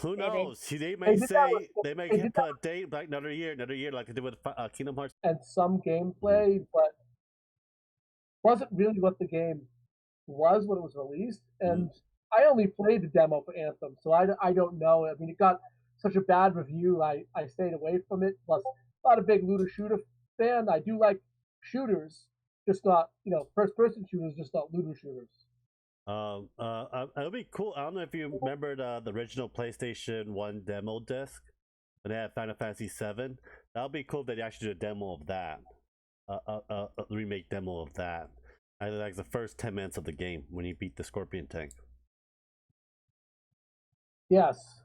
Who knows? They may put a date like another year, like they did with Kingdom Hearts. And some gameplay, but wasn't really what the game was when it was released. And I only played the demo for Anthem, so I don't know. I mean, it got such a bad review, I stayed away from it. Plus, not a big looter shooter fan. I do like shooters, just not, first person shooters, just not looter shooters. It'll be cool. I don't know if you remember the original PlayStation 1 demo disc when they had Final Fantasy 7. That'll be cool if they actually do a demo of that. A remake demo of that. I think like the first 10 minutes of the game when you beat the Scorpion tank. Yes.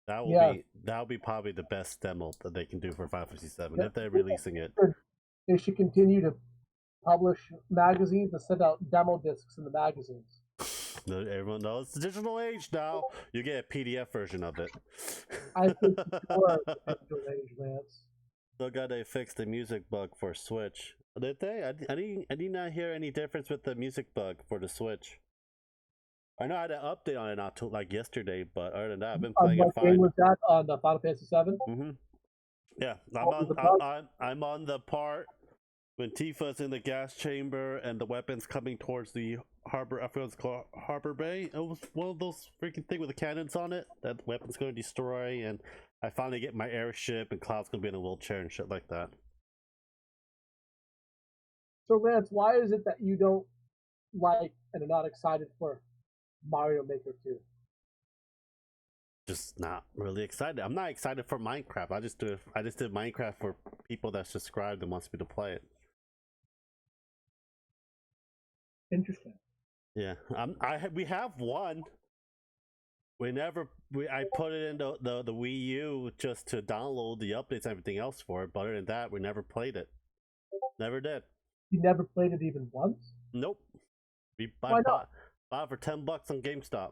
That will be probably the best demo that they can do for Final Fantasy 7 if they're releasing it. They should continue to publish magazines and send out demo discs in the magazines. Everyone knows it's the digital age now. You get a PDF version of it. I think you're the digital age, Lance. Still got to fix the music bug for Switch. Did they? I did not hear any difference with the music bug for the Switch. I know I had an update on it not till like yesterday, but other than that, I've been playing it fine. What game was that on the Final Fantasy VII? Yeah, I'm on the part when Tifa's in the gas chamber and the weapons coming towards the harbor. I forgot it's called Harbor Bay. It was one of those freaking things with the cannons on it that the weapon's going to destroy, and I finally get my airship, and Cloud's going to be in a wheelchair and shit like that. So Lance, why is it that you don't like and are not excited for Mario Maker 2? Just not really excited. I'm not excited for Minecraft. I just did Minecraft for people that's subscribed and wants me to play it. Interesting. Yeah, we have one. I put it in the Wii U just to download the updates and everything else for it. But other than that, we never played it. Never did. You never played it even once? Nope. Why not? Bought it for $10 on GameStop.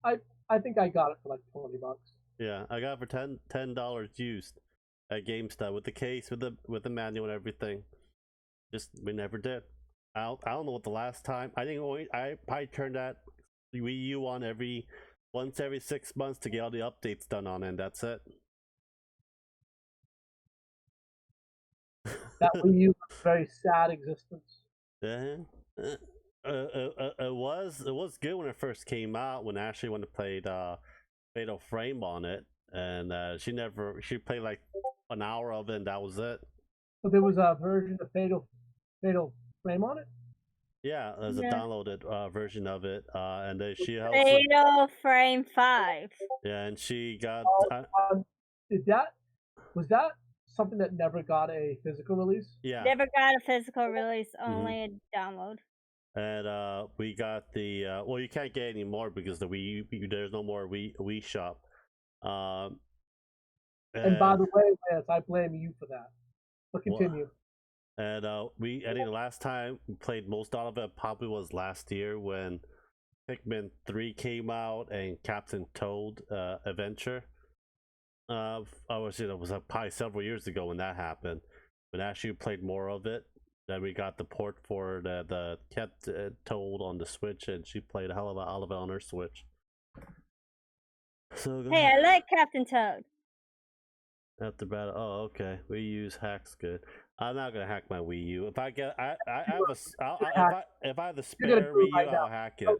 I think I got it for like $20. Yeah, I got it for $10 used at GameStop with the case, with the manual and everything. Just we never did. I don't know what the last time. I think I probably turned that Wii U on once every 6 months to get all the updates done on it, and that's it. That Wii U was a very sad existence. Yeah. It was good when it first came out, when Ashley went to play Fatal Frame on it, and she played like an hour of it, and that was it. So there was a version of Fatal Frame on it. Yeah, there's a downloaded version of it, and then she also Fatal Frame 5. yeah, and she got Was that something that never got a physical release? yeah, Never got a physical release, only a download. and we got the well, you can't get any more because the Wii U, there's no more Wii shop. And by the way, Lance, I blame you for that. But continue. And I think the last time we played most out of it probably was last year when Pikmin 3 came out and Captain Toad Adventure. It was probably several years ago when that happened. When actually played more of it, then we got the port for the Captain Toad on the Switch, and she played a hell of a lot of it on her Switch. So hey, I like Captain Toad. After battle, oh okay. We use hacks good. I'm not gonna hack my Wii U. If I get, I have a, if I have the spare Wii U, I'll hack it. Go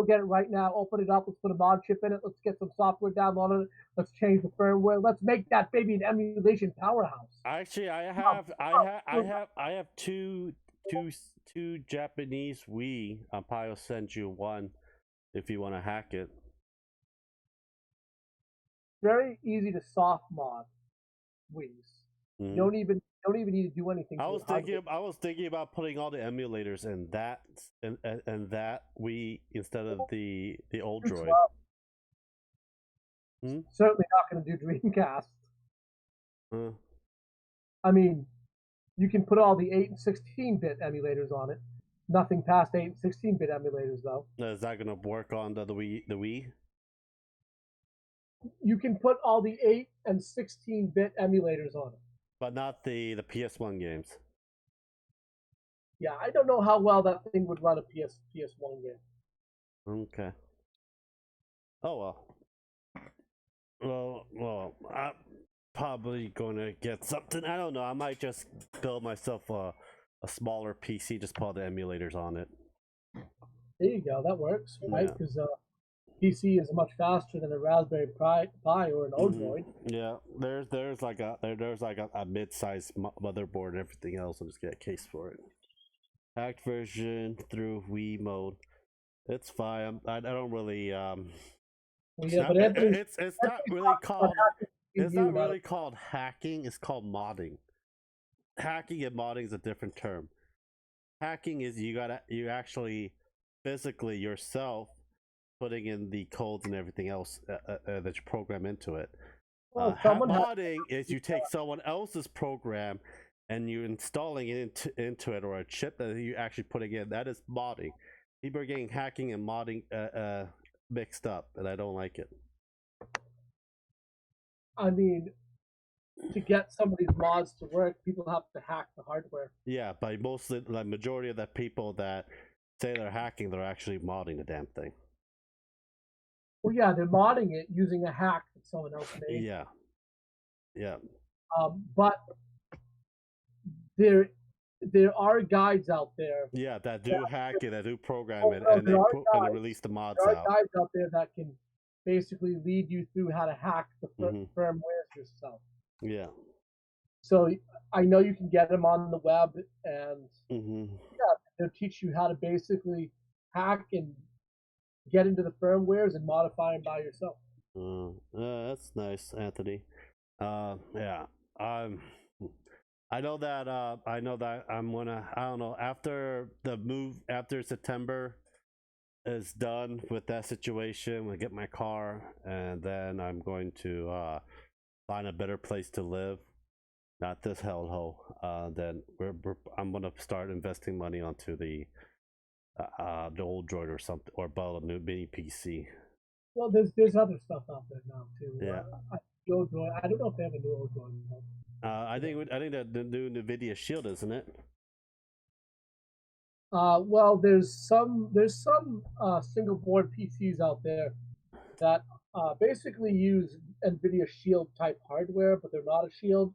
get it right now. Open it up. Let's put a mod chip in it. Let's get some software downloaded. Let's change the firmware. Let's make that baby an emulation powerhouse. Actually, I have two Japanese Wii. I'll probably send you one if you want to hack it. Very easy to soft mod Wii's. You don't even need to do anything. I was thinking about putting all the emulators in that and that Wii instead of the old Droid. Certainly not going to do Dreamcast. I mean, you can put all the 8 and 16-bit emulators on it. Nothing past 8 and 16-bit emulators, though. Is that going to work on the Wii? The Wii? You can put all the 8 and 16-bit emulators on it. But not the PS1 games. Yeah, I don't know how well that thing would run a PS1 game. Okay. Oh well. Well, I'm probably gonna get something. I don't know. I might just build myself a smaller PC, just put all the emulators on it. There you go. That works, right? Because PC is much faster than a Raspberry Pi or an Odroid. Yeah, there's like a mid-sized motherboard and everything else. I'll just get a case for it. Hacked version through Wii mode. It's fine. I don't really it's not really called hacking. It's called modding. Hacking and modding is a different term. Hacking is you actually physically yourself putting in the codes and everything else that you program into it. Modding is you take someone else's program and you're installing it into it, or a chip that you're actually putting in. That is modding. People are getting hacking and modding mixed up, and I don't like it. I mean, to get some of these mods to work, people have to hack the hardware. Yeah, but mostly the majority of the people that say they're hacking, they're actually modding the damn thing. Well, yeah, they're modding it using a hack that someone else made. Yeah. But there are guides out there. Yeah, that do hack it, that do program it, and they release the mods out. There are guides out there that can basically lead you through how to hack the firmware yourself. Yeah. So I know you can get them on the web, and they'll teach you how to basically hack and get into the firmwares and modify them by yourself. That's nice, Anthony. Yeah. I know that I'm gonna, I don't know, after September is done with that situation, I get my car, and then I'm going to find a better place to live, not this hellhole. Then I'm gonna start investing money onto the old Droid or something, or build a new mini PC. Well, there's other stuff out there now too. Yeah. The old Droid. I don't know if they have a new old Droid. I think that the new NVIDIA Shield, isn't it? Well, there's some single board PCs out there that basically use NVIDIA Shield type hardware, but they're not a Shield.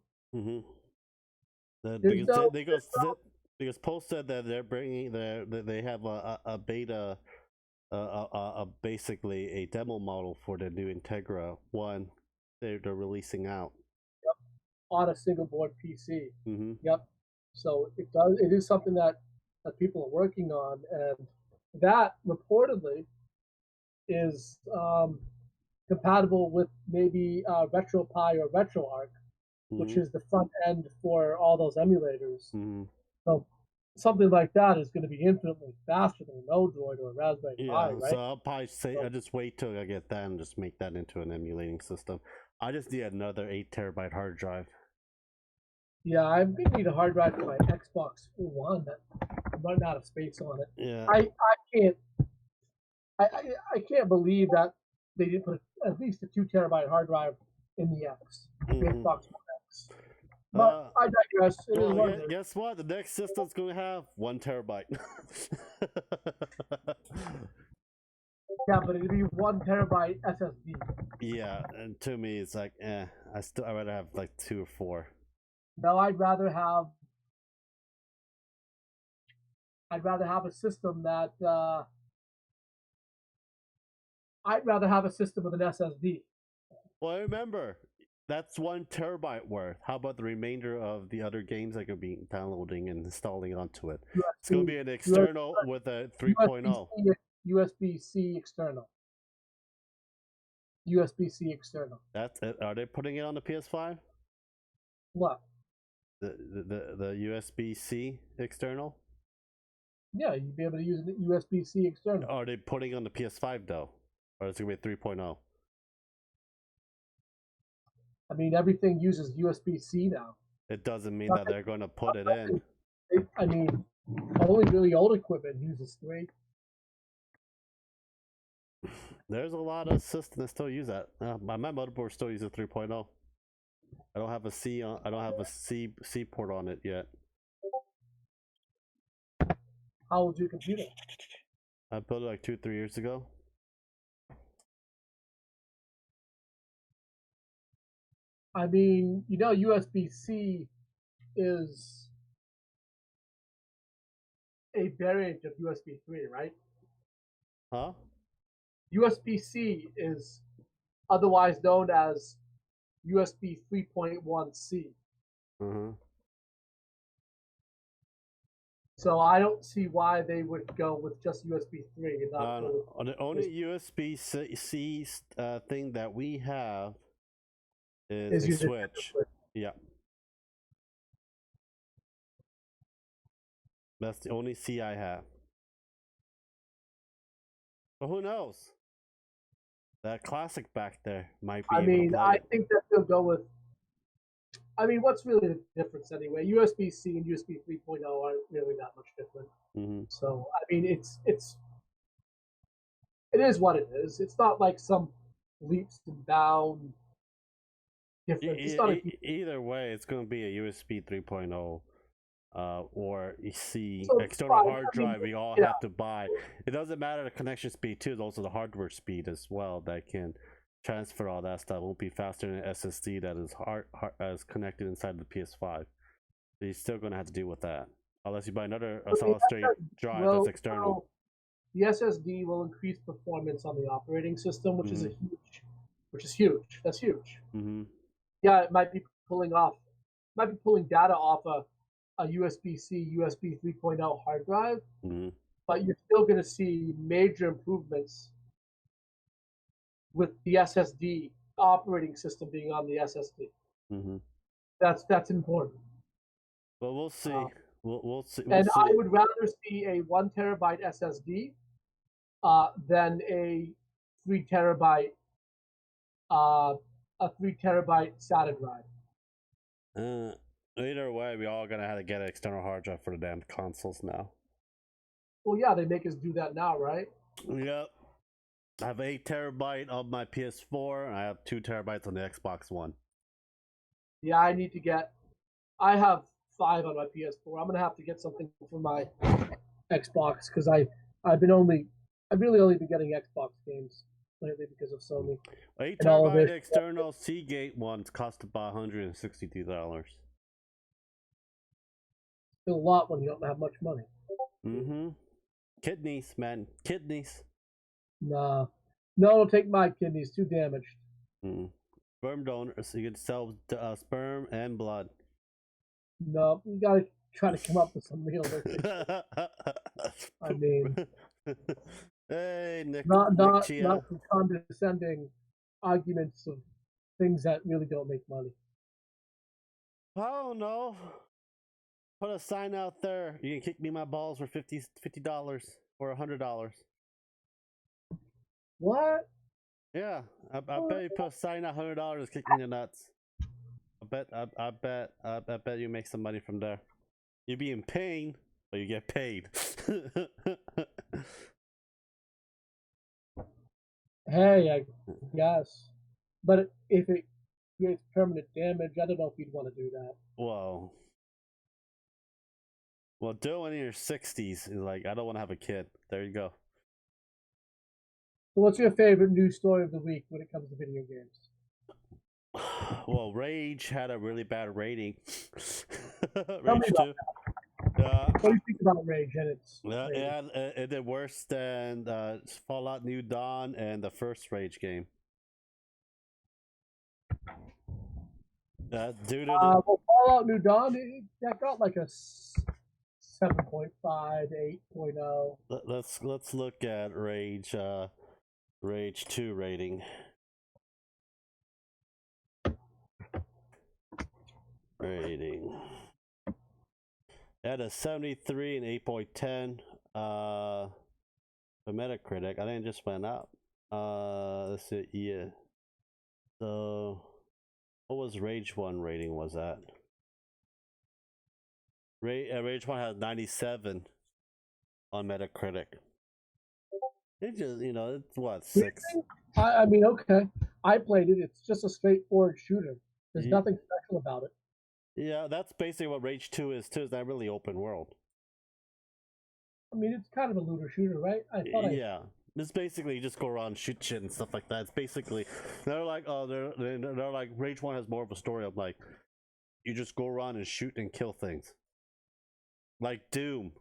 Because Post said that they're bringing they have a beta, basically a demo model for the new Integra 1 they're releasing out. On a single board PC. Mm-hmm. Yep. So it is something that people are working on, and that reportedly is compatible with maybe RetroPie or RetroArch, which is the front end for all those emulators. So something like that is going to be infinitely faster than an Odroid or a Raspberry Pi, right? So I'll probably say I'll just wait till I get that and just make that into an emulating system. I just need another 8 TB hard drive. Yeah, I need a hard drive for my Xbox One. I'm running out of space on it. Yeah, I can't believe that they didn't put at least a 2 TB hard drive in the X, the Xbox One X. But I digress. Guess what? The next system's going to have 1 TB. Yeah, but it'd be 1 TB SSD. Yeah, and to me, it's like, I'd rather have like 2 or 4. No, I'd rather have a system that I'd rather have a system with an SSD. Well, remember, that's 1 TB worth. How about the remainder of the other games I could be downloading and installing onto it? It's going to be an external with a 3.0. USB-C external. USB-C external. That's it. Are they putting it on the PS5? What? The USB-C external? Yeah, you'd be able to use the USB-C external. Are they putting on the PS5 though? Or is it going to be 3.0? I mean, everything uses USB-C now. It doesn't mean that they're going to put it in. I mean, only really old equipment uses 3. There's a lot of systems that still use that. My motherboard still uses 3.0. I don't have a C on. I don't have a C port on it yet. How old is your computer? I built it like 2-3 years ago. I mean, you know, USB-C is a variant of USB 3, right? Huh? USB-C is otherwise known as USB 3.1C. Mm-hmm. So I don't see why they would go with just USB 3 and not the only USB-C thing that we have is a Switch. Yeah. That's the only C I have. But who knows? That classic back there might be. I think that they'll go with. I mean, what's really the difference anyway? USB-C and USB 3.0 aren't really that much different. Mm-hmm. So I mean, it is what it is. It's not like some leaps and bound difference. Either way, it's going to be a USB 3.0. Or you see external hard drive we all have to buy. It doesn't matter the connection speed too, it's also the hardware speed as well that can transfer all that stuff. It won't be faster than an SSD that is as connected inside the PS5. So you're still gonna have to deal with that. Unless you buy another solid state drive that's external. The SSD will increase performance on the operating system, which is huge. That's huge. Mm-hmm. Yeah, it might be pulling data off a USB-C, USB 3.0 hard drive, but you're still going to see major improvements with the SSD operating system being on the SSD. Mm-hmm. That's important. Well, we'll see. We'll see. I would rather see a 1 terabyte SSD than a 3 terabyte SATA drive. Either way, we all gonna have to get an external hard drive for the damn consoles now. Well, yeah, they make us do that now, right? Yep. I have 8 TB on my PS4, and I have 2 TB on the Xbox One. Yeah, I have 5 on my PS4. I'm gonna have to get something for my Xbox because I've really only been getting Xbox games lately because of Sony. 8 TB external Seagate ones cost about $162. A lot when you don't have much money. Mm-hmm. Kidneys, man. Kidneys. Nah. No, don't take my kidneys. Too damaged. Mm. sperm donor, so you can sell sperm and blood. No, you gotta try to come up with some realistic. I mean, hey, Nick, not Chia. some condescending arguments of things that really don't make money. I don't know. Put a sign out there. You can kick me my balls for $50 or $100. What? Yeah, I bet you put a sign out $100, kick me in the nuts. I bet you make some money from there. You'd be in pain, but you get paid. Hey, I guess, but if it creates permanent damage, I don't know if you'd want to do that. Well, do it in your 60s. Like, I don't want to have a kid. There you go. So, what's your favorite news story of the week when it comes to video games? Well, Rage had a really bad rating. Tell me Rage about 2. What do you think about Rage and its rating? Yeah, it did worse than Fallout New Dawn and the first Rage game. Well, Fallout New Dawn, that got like a 7.5 to 8.0. Let's look at Rage 2 rating. At a 73 and 8.10 for Metacritic. I think it just went up. Let's see, yeah. So what was Rage 1 rating was that? Rage 1 has 97 on Metacritic. It just, it's what, 6? I mean, okay. I played it. It's just a straightforward shooter. There's nothing special about it. Yeah, that's basically what Rage 2 is too. It's not really open world. I mean, it's kind of a looter shooter, right? Yeah. It's basically you just go around and shoot shit and stuff like that. It's basically they're like, oh, they're like Rage 1 has more of a story of like you just go around and shoot and kill things. Like Doom.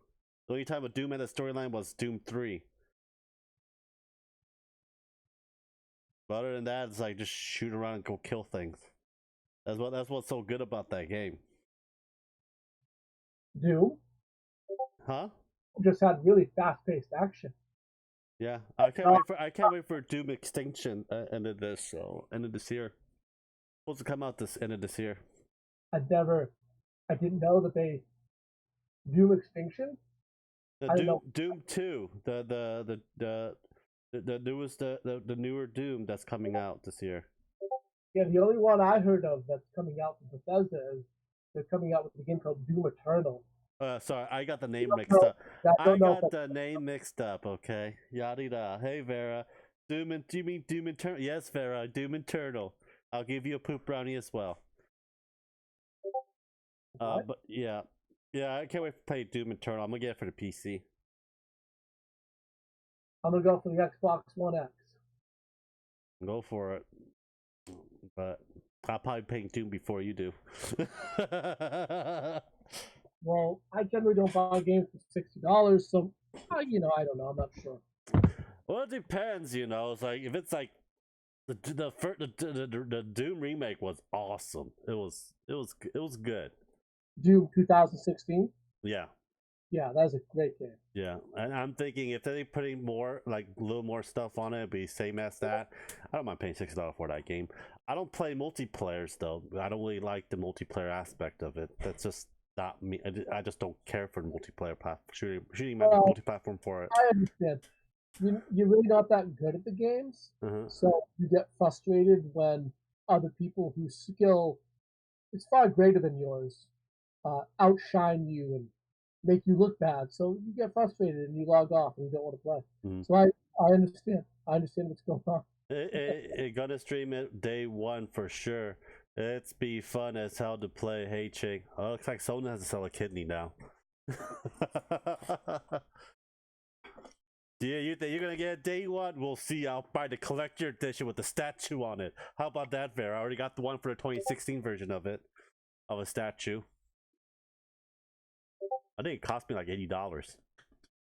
The only time a Doom had a storyline was Doom 3. But other than that, it's like just shoot around and go kill things. That's what's so good about that game. Doom? Huh? Just had really fast-paced action. Yeah, I can't wait for Doom Extinction end of this year. Supposed to come out this end of this year. I didn't know that they Doom Extinction. Doom 2, the newest the newer Doom that's coming out this year. Yeah, the only one I heard of that's coming out from Bethesda is they're coming out with a game called Doom Eternal. Sorry, I got the name mixed up. I got the name mixed up, okay? Yada. Hey, Vera. Do you mean Doom Eternal? Yes, Vera, Doom Eternal. I'll give you a poop brownie as well. But yeah, I can't wait to play Doom Eternal. I'm gonna get it for the PC. I'm gonna go for the Xbox One X. Go for it. But I'll probably pay Doom before you do. Well, I generally don't buy games for $60, so I don't know. I'm not sure. Well, it depends. It's like if it's like the Doom remake was awesome. It was good. Doom 2016. Yeah. Yeah, that's a great game. Yeah, and I'm thinking if they're putting more, like a little more stuff on it, it'd be same as that. I don't mind paying $60 for that game. I don't play multiplayers though. I don't really like the multiplayer aspect of it. That's just not me. I just don't care for the multiplayer shooting multi-platform for it. I understand. You're really not that good at the games, so you get frustrated when other people whose skill is far greater than yours outshine you and make you look bad. So you get frustrated and you log off and you don't want to play. So I understand. I understand what's going on. Gonna stream it day one for sure. It's be fun as hell to play. Hey, Ching. Oh, looks like someone has to sell a kidney now. Yeah, you think you're gonna get day one? We'll see. I'll buy the collector edition with the statue on it. How about that, Vera? I already got the one for the 2016 version of it, of a statue. I think it cost me like $80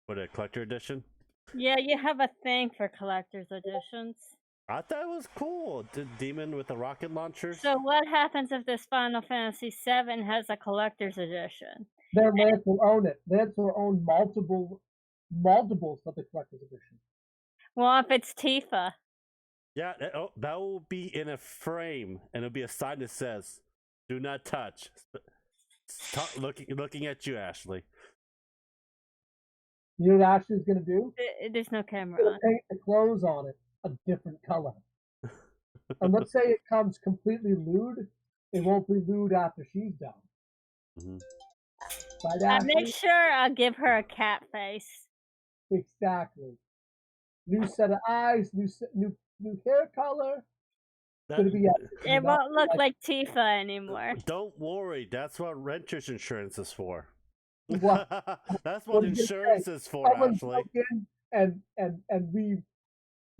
for the collector edition. Yeah, you have a thing for collector's editions. I thought it was cool. The demon with the rocket launchers. So what happens if this Final Fantasy VII has a collector's edition? Then Lance will own it. Lance will own multiples of the collector's edition. Well, if it's Tifa. Yeah, that will be in a frame, and it'll be a sign that says, "Do not touch." Looking at you, Ashley. You know what Ashley's going to do? There's no camera She's on. going to paint the clothes on it a different color. And let's say it comes completely lewd. It won't be lewd after she's done. Mm-hmm. Right, I Ashley? make sure I'll give her a cat face. Exactly. New set of eyes, new hair color. It won't look like Tifa anymore. Don't worry, that's what renter's insurance is for. What? That's what insurance is for, Ashley. And we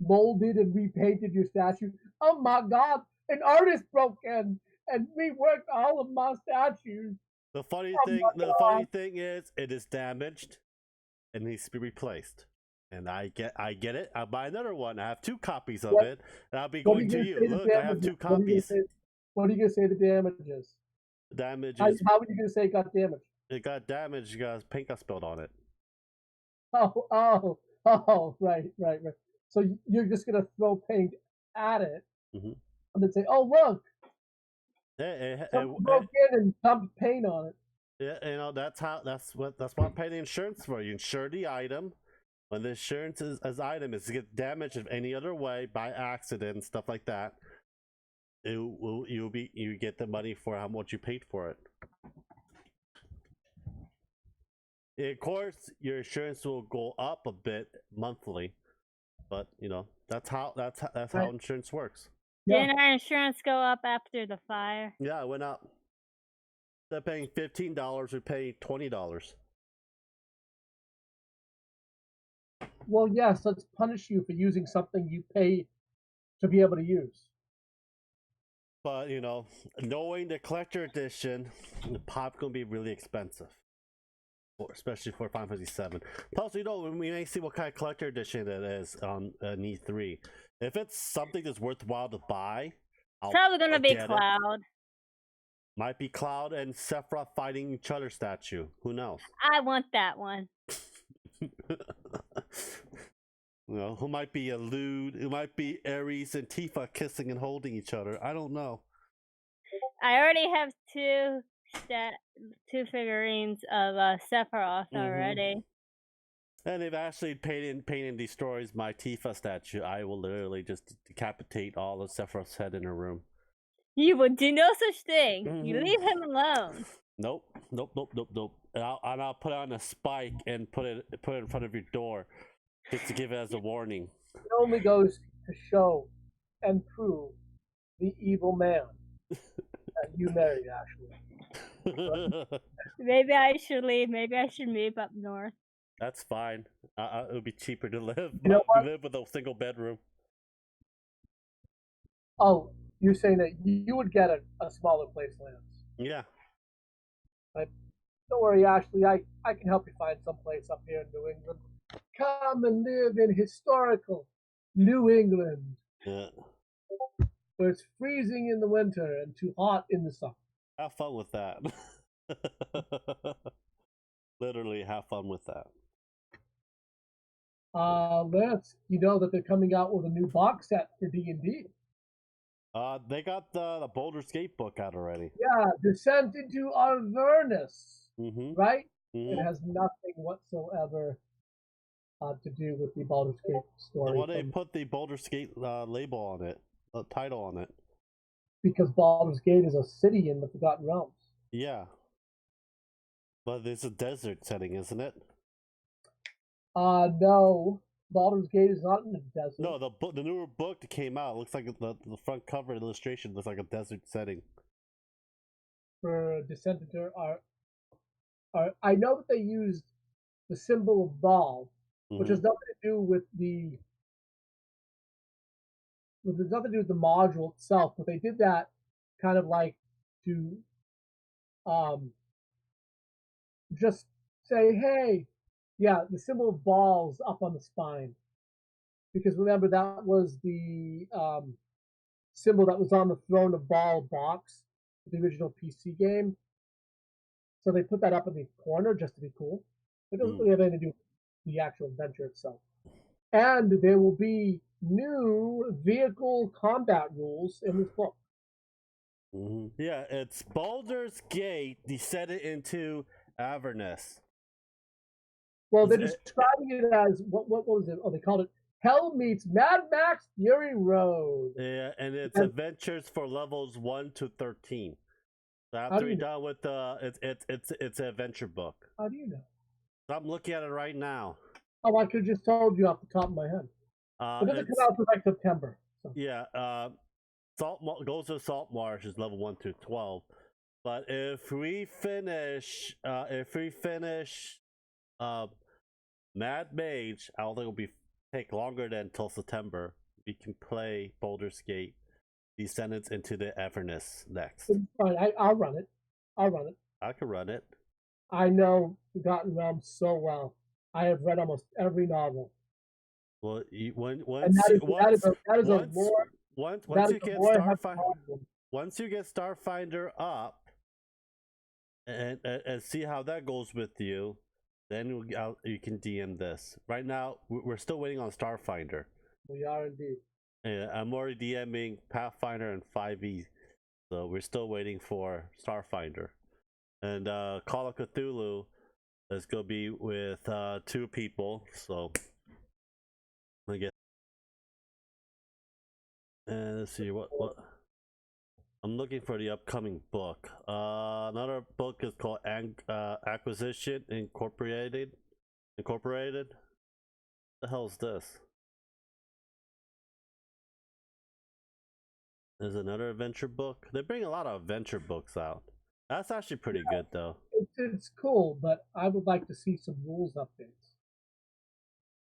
molded and repainted your statue. Oh my God! An artist broke in and reworked all of my statues. The funny thing is, it is damaged and needs to be replaced. And I get it. I'll buy another one. I have 2 copies of it, and I'll be going to you. Look, I have 2 copies. What are you gonna say the damage is? Damage is. How are you gonna say it got damaged? It got damaged because paint got spilled on it. Oh, right. So you're just gonna throw paint at it, and then say, "Oh, look, someone broke in and dumped paint on it." Yeah, that's what I'm paying the insurance for. You insure the item. When the insurance item is to get damaged in any other way by accident and stuff like that, you get the money for how much you paid for it. Of course, your insurance will go up a bit monthly, but that's how insurance works. Didn't our insurance go up after the fire? Yeah, it went up. Instead of paying $15, we pay $20. Well, yes, let's punish you for using something you pay to be able to use. But knowing the collector edition, the pop's gonna be really expensive, especially for Final Fantasy VII. Plus, we may see what kind of collector edition it is on E3. If it's something that's worthwhile to buy, it's probably gonna be Cloud. Might be Cloud and Sephiroth fighting each other statue. Who knows? I want that one. Who might be a lewd? Who might be Ares and Tifa kissing and holding each other? I don't know. I already have 2 figurines of Sephiroth already. And if Ashley painting destroys my Tifa statue, I will literally just decapitate all of Sephiroth's head in her room. You would do no such thing. You leave him alone. Nope. And I'll put it on a spike and put it in front of your door, just to give it as a warning. It only goes to show and prove the evil man that you married, Ashley. Maybe I should leave. Maybe I should move up north. That's fine. It would be cheaper to live with a single bedroom. Oh, you're saying that you would get a smaller place, Lance? Yeah. Don't worry, Ashley. I can help you find some place up here in New England. Come and live in historical New England. Yeah. Where it's freezing in the winter and too hot in the summer. Have fun with that. Literally have fun with that. Lance, you know that they're coming out with a new box set for D&D. They got the Baldur's Gate book out already. Yeah, Descent into Avernus. Right? Mm-hmm. It has nothing whatsoever to do with the Baldur's Gate story. Why they put the Baldur's Gate label on it, title on it? Because Baldur's Gate is a city in the Forgotten Realms. Yeah. But it's a desert setting, isn't it? No. Baldur's Gate is not in the desert. No, the newer book that came out looks like the front cover illustration looks like a desert setting. For Descent into I know that they used the symbol of Baal, which has nothing to do with the module itself, but they did that kind of like to just say, hey, yeah, the symbol of Baal's up on the spine. because remember that was the symbol that was on the Throne of Ball box, the original PC game. So they put that up in the corner just to be cool. It doesn't really have anything to do with the actual adventure itself. And there will be new vehicle combat rules in this book. Yeah, it's Baldur's Gate descended into Avernus. Well, they're describing it as what was it? Oh, they called it Hell Meets Mad Max Fury Road. Yeah, and it's adventures for levels 1 to 13. So after you're done with it's an adventure book. How do you know? I'm looking at it right now. Oh, I could have just told you off the top of my head. It doesn't come out until like September. So. Yeah, goes to Salt Marsh is level 1 to 12. But if we finish Mad Mage, I don't think it'll take longer than until September. We can play Baldur's Gate Descendants into the Avernus next. Fine, I'll run it. I can run it. I know Forgotten Realms so well. I have read almost every novel. Well, once you get Starfinder up and see how that goes with you, then you can DM this. Right now, we're still waiting on Starfinder. We are indeed. Yeah, I'm already DMing Pathfinder and 5e, so we're still waiting for Starfinder. And Call of Cthulhu is gonna be with 2 people, so I guess. And let's see what I'm looking for the upcoming book. Another book is called Acquisition Incorporated. The hell is this? There's another adventure book. They bring a lot of adventure books out. That's actually pretty good, though. It's cool, but I would like to see some rules updates.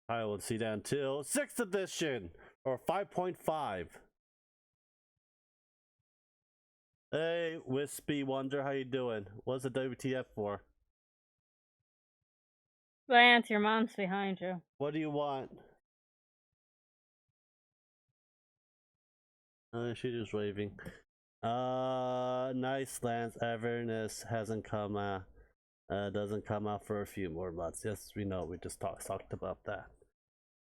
I will see that until 6th edition or 5.5. Hey, Wispy Wonder, how you doing? What's the WTF for? Lance, your mom's behind you. What do you want? She's just waving. Nice, Lance. Avernus hasn't come out. Doesn't come out for a few more months. Yes, we know. We just talked about that.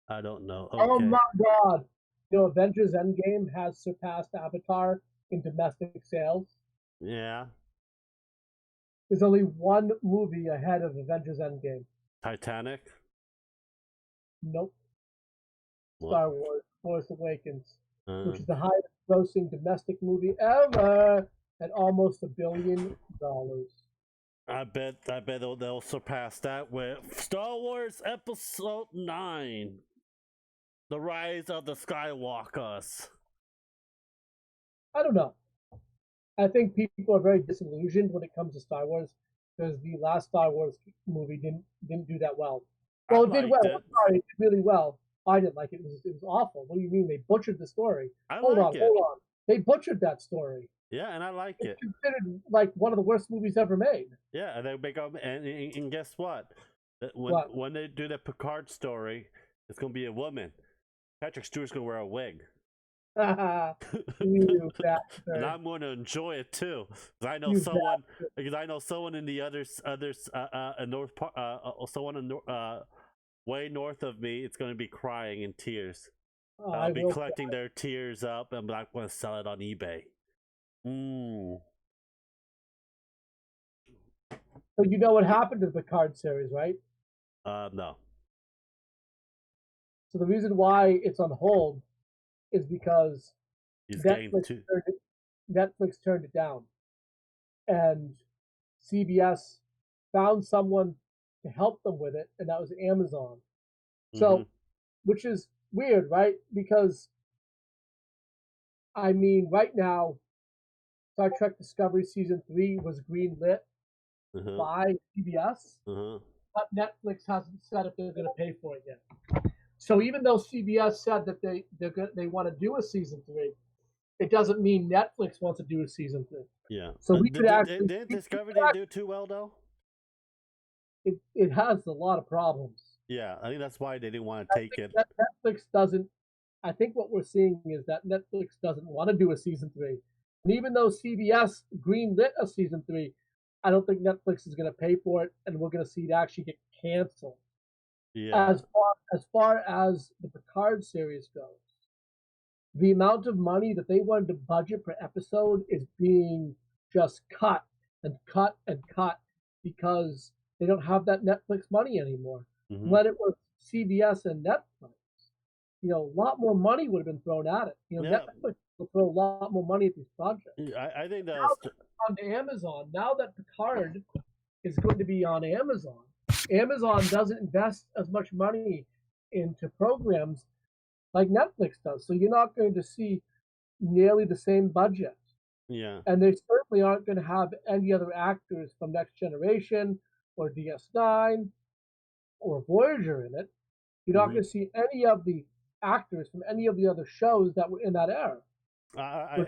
I don't know. Okay. Oh my God! Avengers Endgame has surpassed Avatar in domestic sales. Yeah. There's only one movie ahead of Avengers Endgame. Titanic? Nope. What? Star Wars: Force Awakens, which is the highest grossing domestic movie ever at almost $1 billion. I bet they'll surpass that with Star Wars Episode 9. The Rise of the Skywalkers. I don't know. I think people are very disillusioned when it comes to Star Wars because the last Star Wars movie didn't do that well. Well, it did well. I'm sorry, it did really well. I didn't like it. It was awful. What do you mean? They butchered the story. Hold on. They butchered that story. Yeah, and I liked it. It's considered like one of the worst movies ever made. Yeah, and they make up, and guess what? When they do the Picard story, it's gonna be a woman. Patrick Stewart's gonna wear a wig. You bastard. And I'm gonna enjoy it too, because I know someone in the others north someone way north of me. It's gonna be crying in tears. I'll be collecting their tears up, and I'm gonna sell it on eBay. So you know what happened to the Picard series, right? No. So the reason why it's on hold is because Netflix turned it down, and CBS found someone to help them with it, and that was Amazon. So, which is weird, right? Because I mean, right now, Star Trek Discovery Season 3 was greenlit by CBS, but Netflix hasn't said if they're going to pay for it yet. So even though CBS said that they want to do a Season 3, it doesn't mean Netflix wants to do a Season 3. Yeah. So we could actually... Didn't Discovery didn't do too well, though? It has a lot of problems. Yeah, I think that's why they didn't want to take it. Netflix doesn't. I think what we're seeing is that Netflix doesn't want to do a season 3, and even though CBS greenlit a season 3, I don't think Netflix is going to pay for it, and we're going to see it actually get canceled. Yeah. As far as the Picard series goes, the amount of money that they wanted to budget per episode is being just cut and cut and cut because they don't have that Netflix money anymore. Mm-hmm. When it was CBS and Netflix, a lot more money would have been thrown at it. Netflix will throw a lot more money at these projects. I think that's on Amazon. Now that Picard is going to be on Amazon, Amazon doesn't invest as much money into programs like Netflix does. So you're not going to see nearly the same budget. Yeah. And they certainly aren't going to have any other actors from Next Generation or DS9 or Voyager in it. You're not going to see any of the actors from any of the other shows that were in that era. I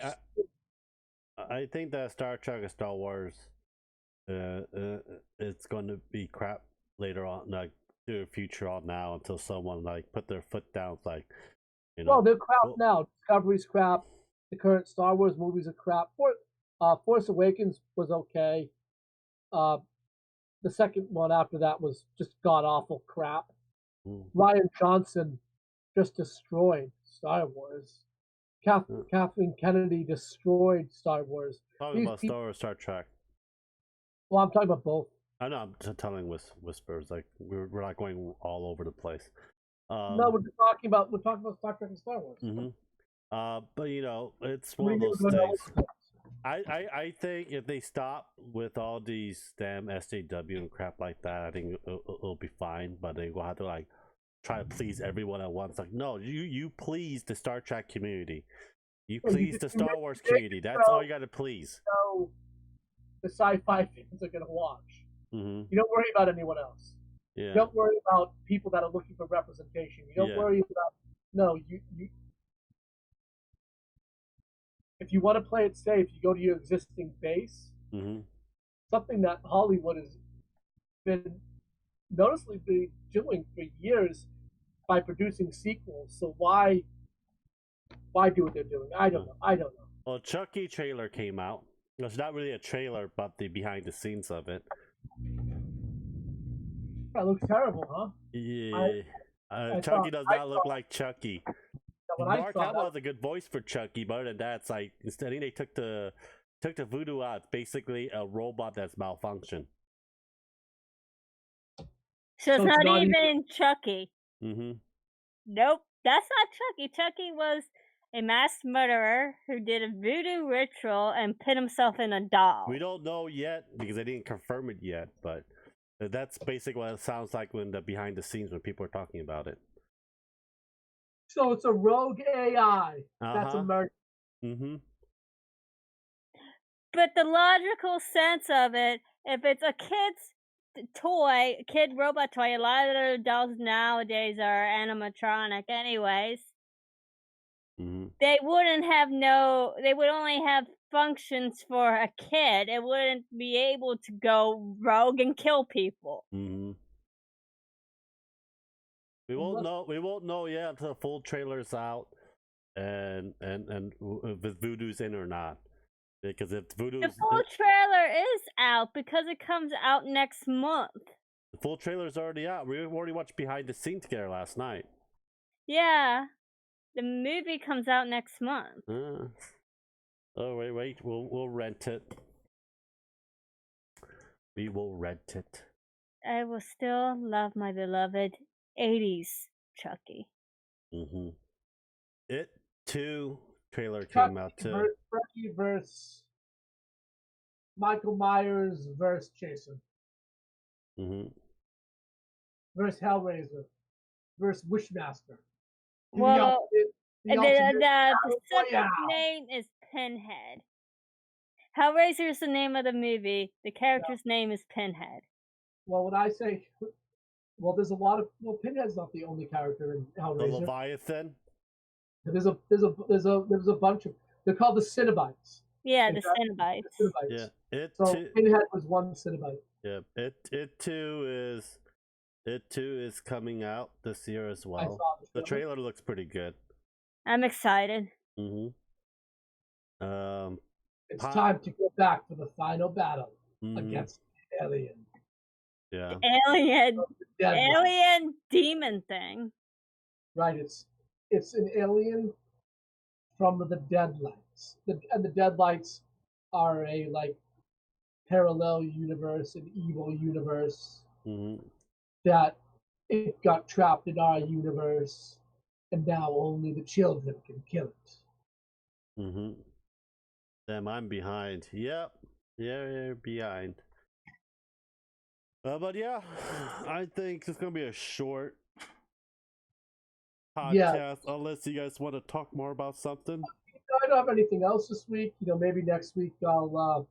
think that Star Trek and Star Wars, it's going to be crap later on, like the future on now, until someone like put their foot down, like Well, they're crap now. Discovery's crap. The current Star Wars movies are crap. Force Awakens was okay. The second one after that was just god awful crap. Rian Johnson just destroyed Star Wars. Kathleen Kennedy destroyed Star Wars. Talking about Star Wars, Star Trek. Well, I'm talking about both. I know. I'm just telling whispers. Like we're not going all over the place. No, we're talking about Star Trek and Star Wars. Mm-hmm. But it's one of those things. I think if they stop with all these damn SJW and crap like that, I think it'll be fine. But they will have to like try to please everyone at once. Like, no, you please the Star Trek community. You please the Star Wars community. That's all you got to please. So the sci-fi fans are gonna watch. Mm-hmm. You don't worry about anyone else. Yeah. You don't worry about people that are looking for representation. You don't worry about you. If you want to play it safe, you go to your existing base. Mm-hmm. Something that Hollywood has been noticeably doing for years by producing sequels. So why do what they're doing? I don't know. Well, Chucky trailer came out. It's not really a trailer, but the behind the scenes of it. That looks terrible, huh? Yeah. Chucky does not look like Chucky. Mark Hamill has a good voice for Chucky, but other than that, it's like instead they took the voodoo out. It's basically a robot that's malfunctioned. So it's not even Chucky. Mm-hmm. Nope, that's not Chucky. Chucky was a mass murderer who did a voodoo ritual and put himself in a doll. We don't know yet because they didn't confirm it yet, but that's basically what it sounds like when the behind the scenes when people are talking about it. So it's a rogue AI. That's a murder. Mm-hmm. But the logical sense of it, if it's a kid's toy, kid robot toy, a lot of the dolls nowadays are animatronic anyways. Mm-hmm. They would only have functions for a kid. It wouldn't be able to go rogue and kill people. Mm-hmm. We won't know yet until the full trailer's out, and if Voodoo's in or not. Because if Voodoo's the full trailer is out because it comes out next month. The full trailer's already out. We already watched behind the scenes together last night. Yeah, the movie comes out next month. Oh wait, we'll rent it. We will rent it. I will still love my beloved 80s Chucky. Mm-hmm. It 2 trailer came out too. Chucky versus Michael Myers versus Jason. Mm-hmm. Versus Hellraiser versus Wishmaster. Well, the second name is Pinhead. Hellraiser is the name of the movie. The character's name is Pinhead. Well, when I say, there's a lot of Pinhead's not the only character in Hellraiser. The Leviathan. There's a bunch of. They're called the Cenobites. Yeah, the Cenobites. Yeah, Pinhead was one Cenobite. Yeah, it too is It too is coming out this year as I well. saw The trailer looks pretty good. I'm excited. Mm-hmm. It's time to go back for the final battle mm-hmm. against the alien. Yeah. The alien demon thing. Right, it's an alien from the Deadlights. And the Deadlights are a like parallel universe, an evil universe that it got trapped in our universe, and now only the children can kill it. Mm-hmm. Damn, I'm behind. Yep. Yeah, you're behind. But yeah, I think it's gonna be a short podcast unless you guys want to talk more about something. I don't have anything else this week. Maybe next week we'll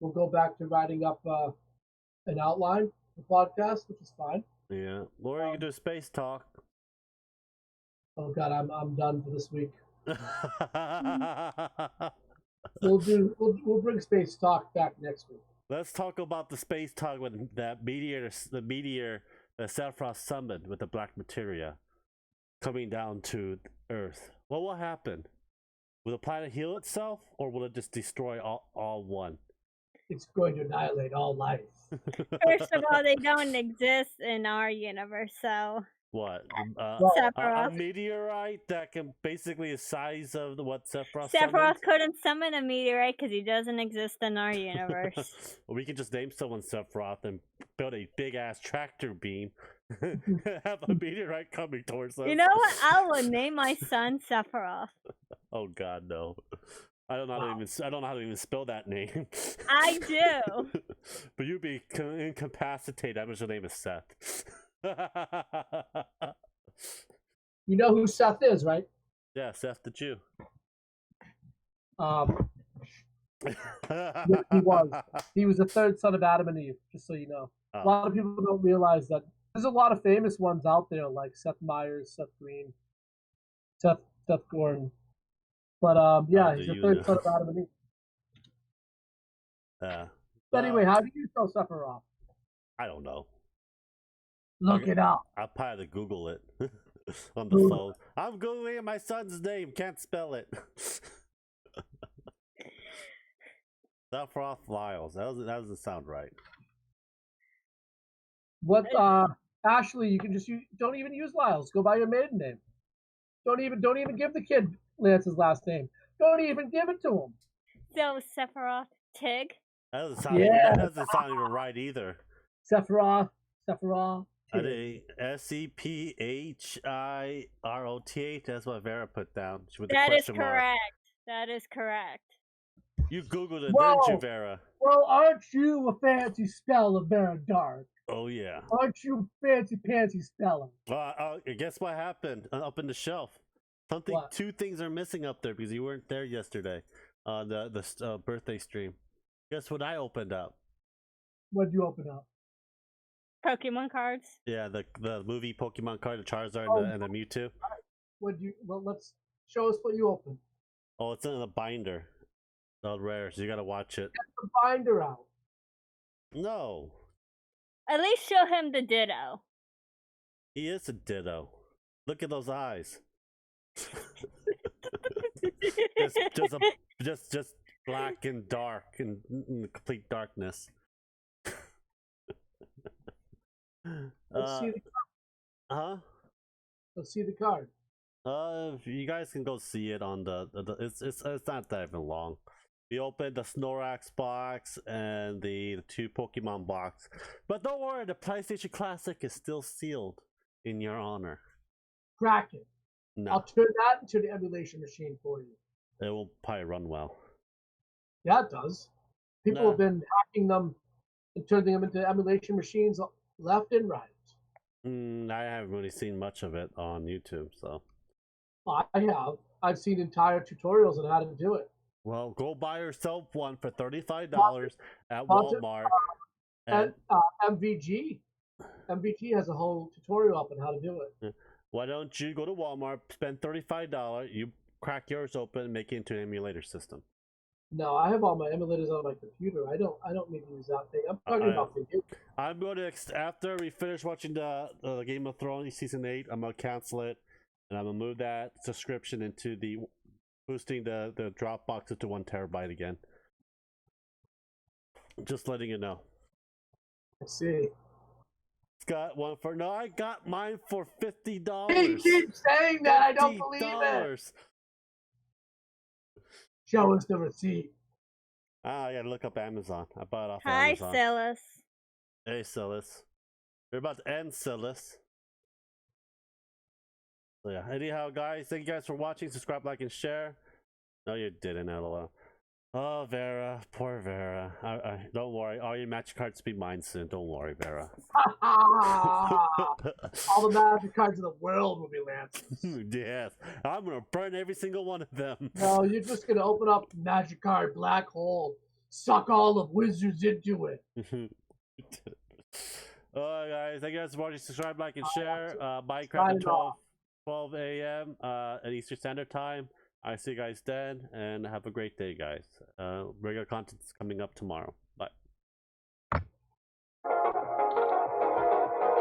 go back to writing up an outline for the podcast, which is fine. Yeah, or you can do space talk. Oh God, I'm done for this week. We'll bring space talk back next week. Let's talk about the space talk with that meteor, the Sephiroth summoned with the black materia coming down to Earth. What will happen? Will the planet heal itself, or will it just destroy all one? It's going to annihilate all life. First of all, they don't exist in our universe, so what? Sephiroth. A meteorite that can basically the size of what Sephiroth Sephiroth couldn't summon a meteorite because he doesn't exist in our universe. Well, we can just name someone Sephiroth and build a big ass tractor beam. Have a meteorite coming towards us. You know what? I would name my son Sephiroth. Oh God, no! I don't know how to even spell that name. I do. But you'd be incapacitated. I'm just gonna name is Seth. You know who Seth is, right? Yeah, Seth the Jew. He was the third son of Adam and Eve, just so you know. A lot of people don't realize that there's a lot of famous ones out there, like Seth Meyers, Seth Green, Seth Gordon. But yeah, he's the third son of Adam and Eve. Anyway, how do you spell Sephiroth? I don't know. Look it up. I'll probably Google it on the phone. I'm Googling my son's name. Can't spell it. Sephiroth Lyles. That doesn't sound right. What? Ashley, you can just don't even use Lyles. Go by your maiden name. Don't even give the kid Lance's last name. Don't even give it to him. So Sephiroth Tig. That doesn't sound even right either. Sephiroth. I think Sephiroth. That's what Vera put down. That is correct. That is correct. You Googled it, didn't you, Vera? Well, aren't you a fancy speller, Vera Dark? Oh, yeah. Aren't you fancy pantsy speller? Guess what happened up in the shelf? Two things are missing up there because you weren't there yesterday on the birthday stream. Guess what I opened up? What'd you open up? Pokemon cards. Yeah, the movie Pokemon card, the Charizard and the Mewtwo. Well, let's show us what you opened. Oh, it's in a binder. Not rare, so you gotta watch it. Get the binder out. No. At least show him the Ditto. He is a Ditto. Look at those eyes. just black and dark and complete darkness. Let's see the card. Let's see the card. You guys can go see it on the it's not that even long. We opened the Snorax box and the 2 Pokemon box. But don't worry, the PlayStation Classic is still sealed in your honor. Crack it. No. I'll turn that into the emulation machine for you. It will probably run well. Yeah, it does. People have been hacking them and turning them into emulation machines left and right. I haven't really seen much of it on YouTube, so. I have. I've seen entire tutorials on how to do it. Well, go buy yourself one for $35 at Walmart. And MVG. MVG has a whole tutorial up on how to do it. Why don't you go to Walmart, spend $35, you crack yours open, and make it into an emulator system. No, I have all my emulators on my computer. I don't need to use that thing. I'm talking about for you. I'm going to after we finish watching the Game of Thrones season 8. I'm gonna cancel it, and I'm gonna move that subscription into the boosting the Dropbox into 1 terabyte again. Just letting you know. I see. Got one for no. I got mine for $50. He keeps saying that. I don't believe it. Show us the receipt. I gotta look up Amazon. I bought it off Hi, Amazon. Silas. Hey, Silas. We're about to end, Silas. So yeah. Anyhow, guys, thank you guys for watching. Subscribe, like, and share. No, you didn't, LOL. Oh, Vera, poor Vera. I don't worry. All your magic cards be mine soon. Don't worry, Vera. All the magic cards in the world will be Lance's. Yes, I'm gonna burn every single one of them. No, you're just gonna open up magic card black hole, suck all the wizards into it. Alright, guys. Thank you guys for watching. Subscribe, like, and share. Minecraft at 12 a.m. At Eastern Standard Time. I see you guys then, and have a great day, guys. Regular content's coming up tomorrow.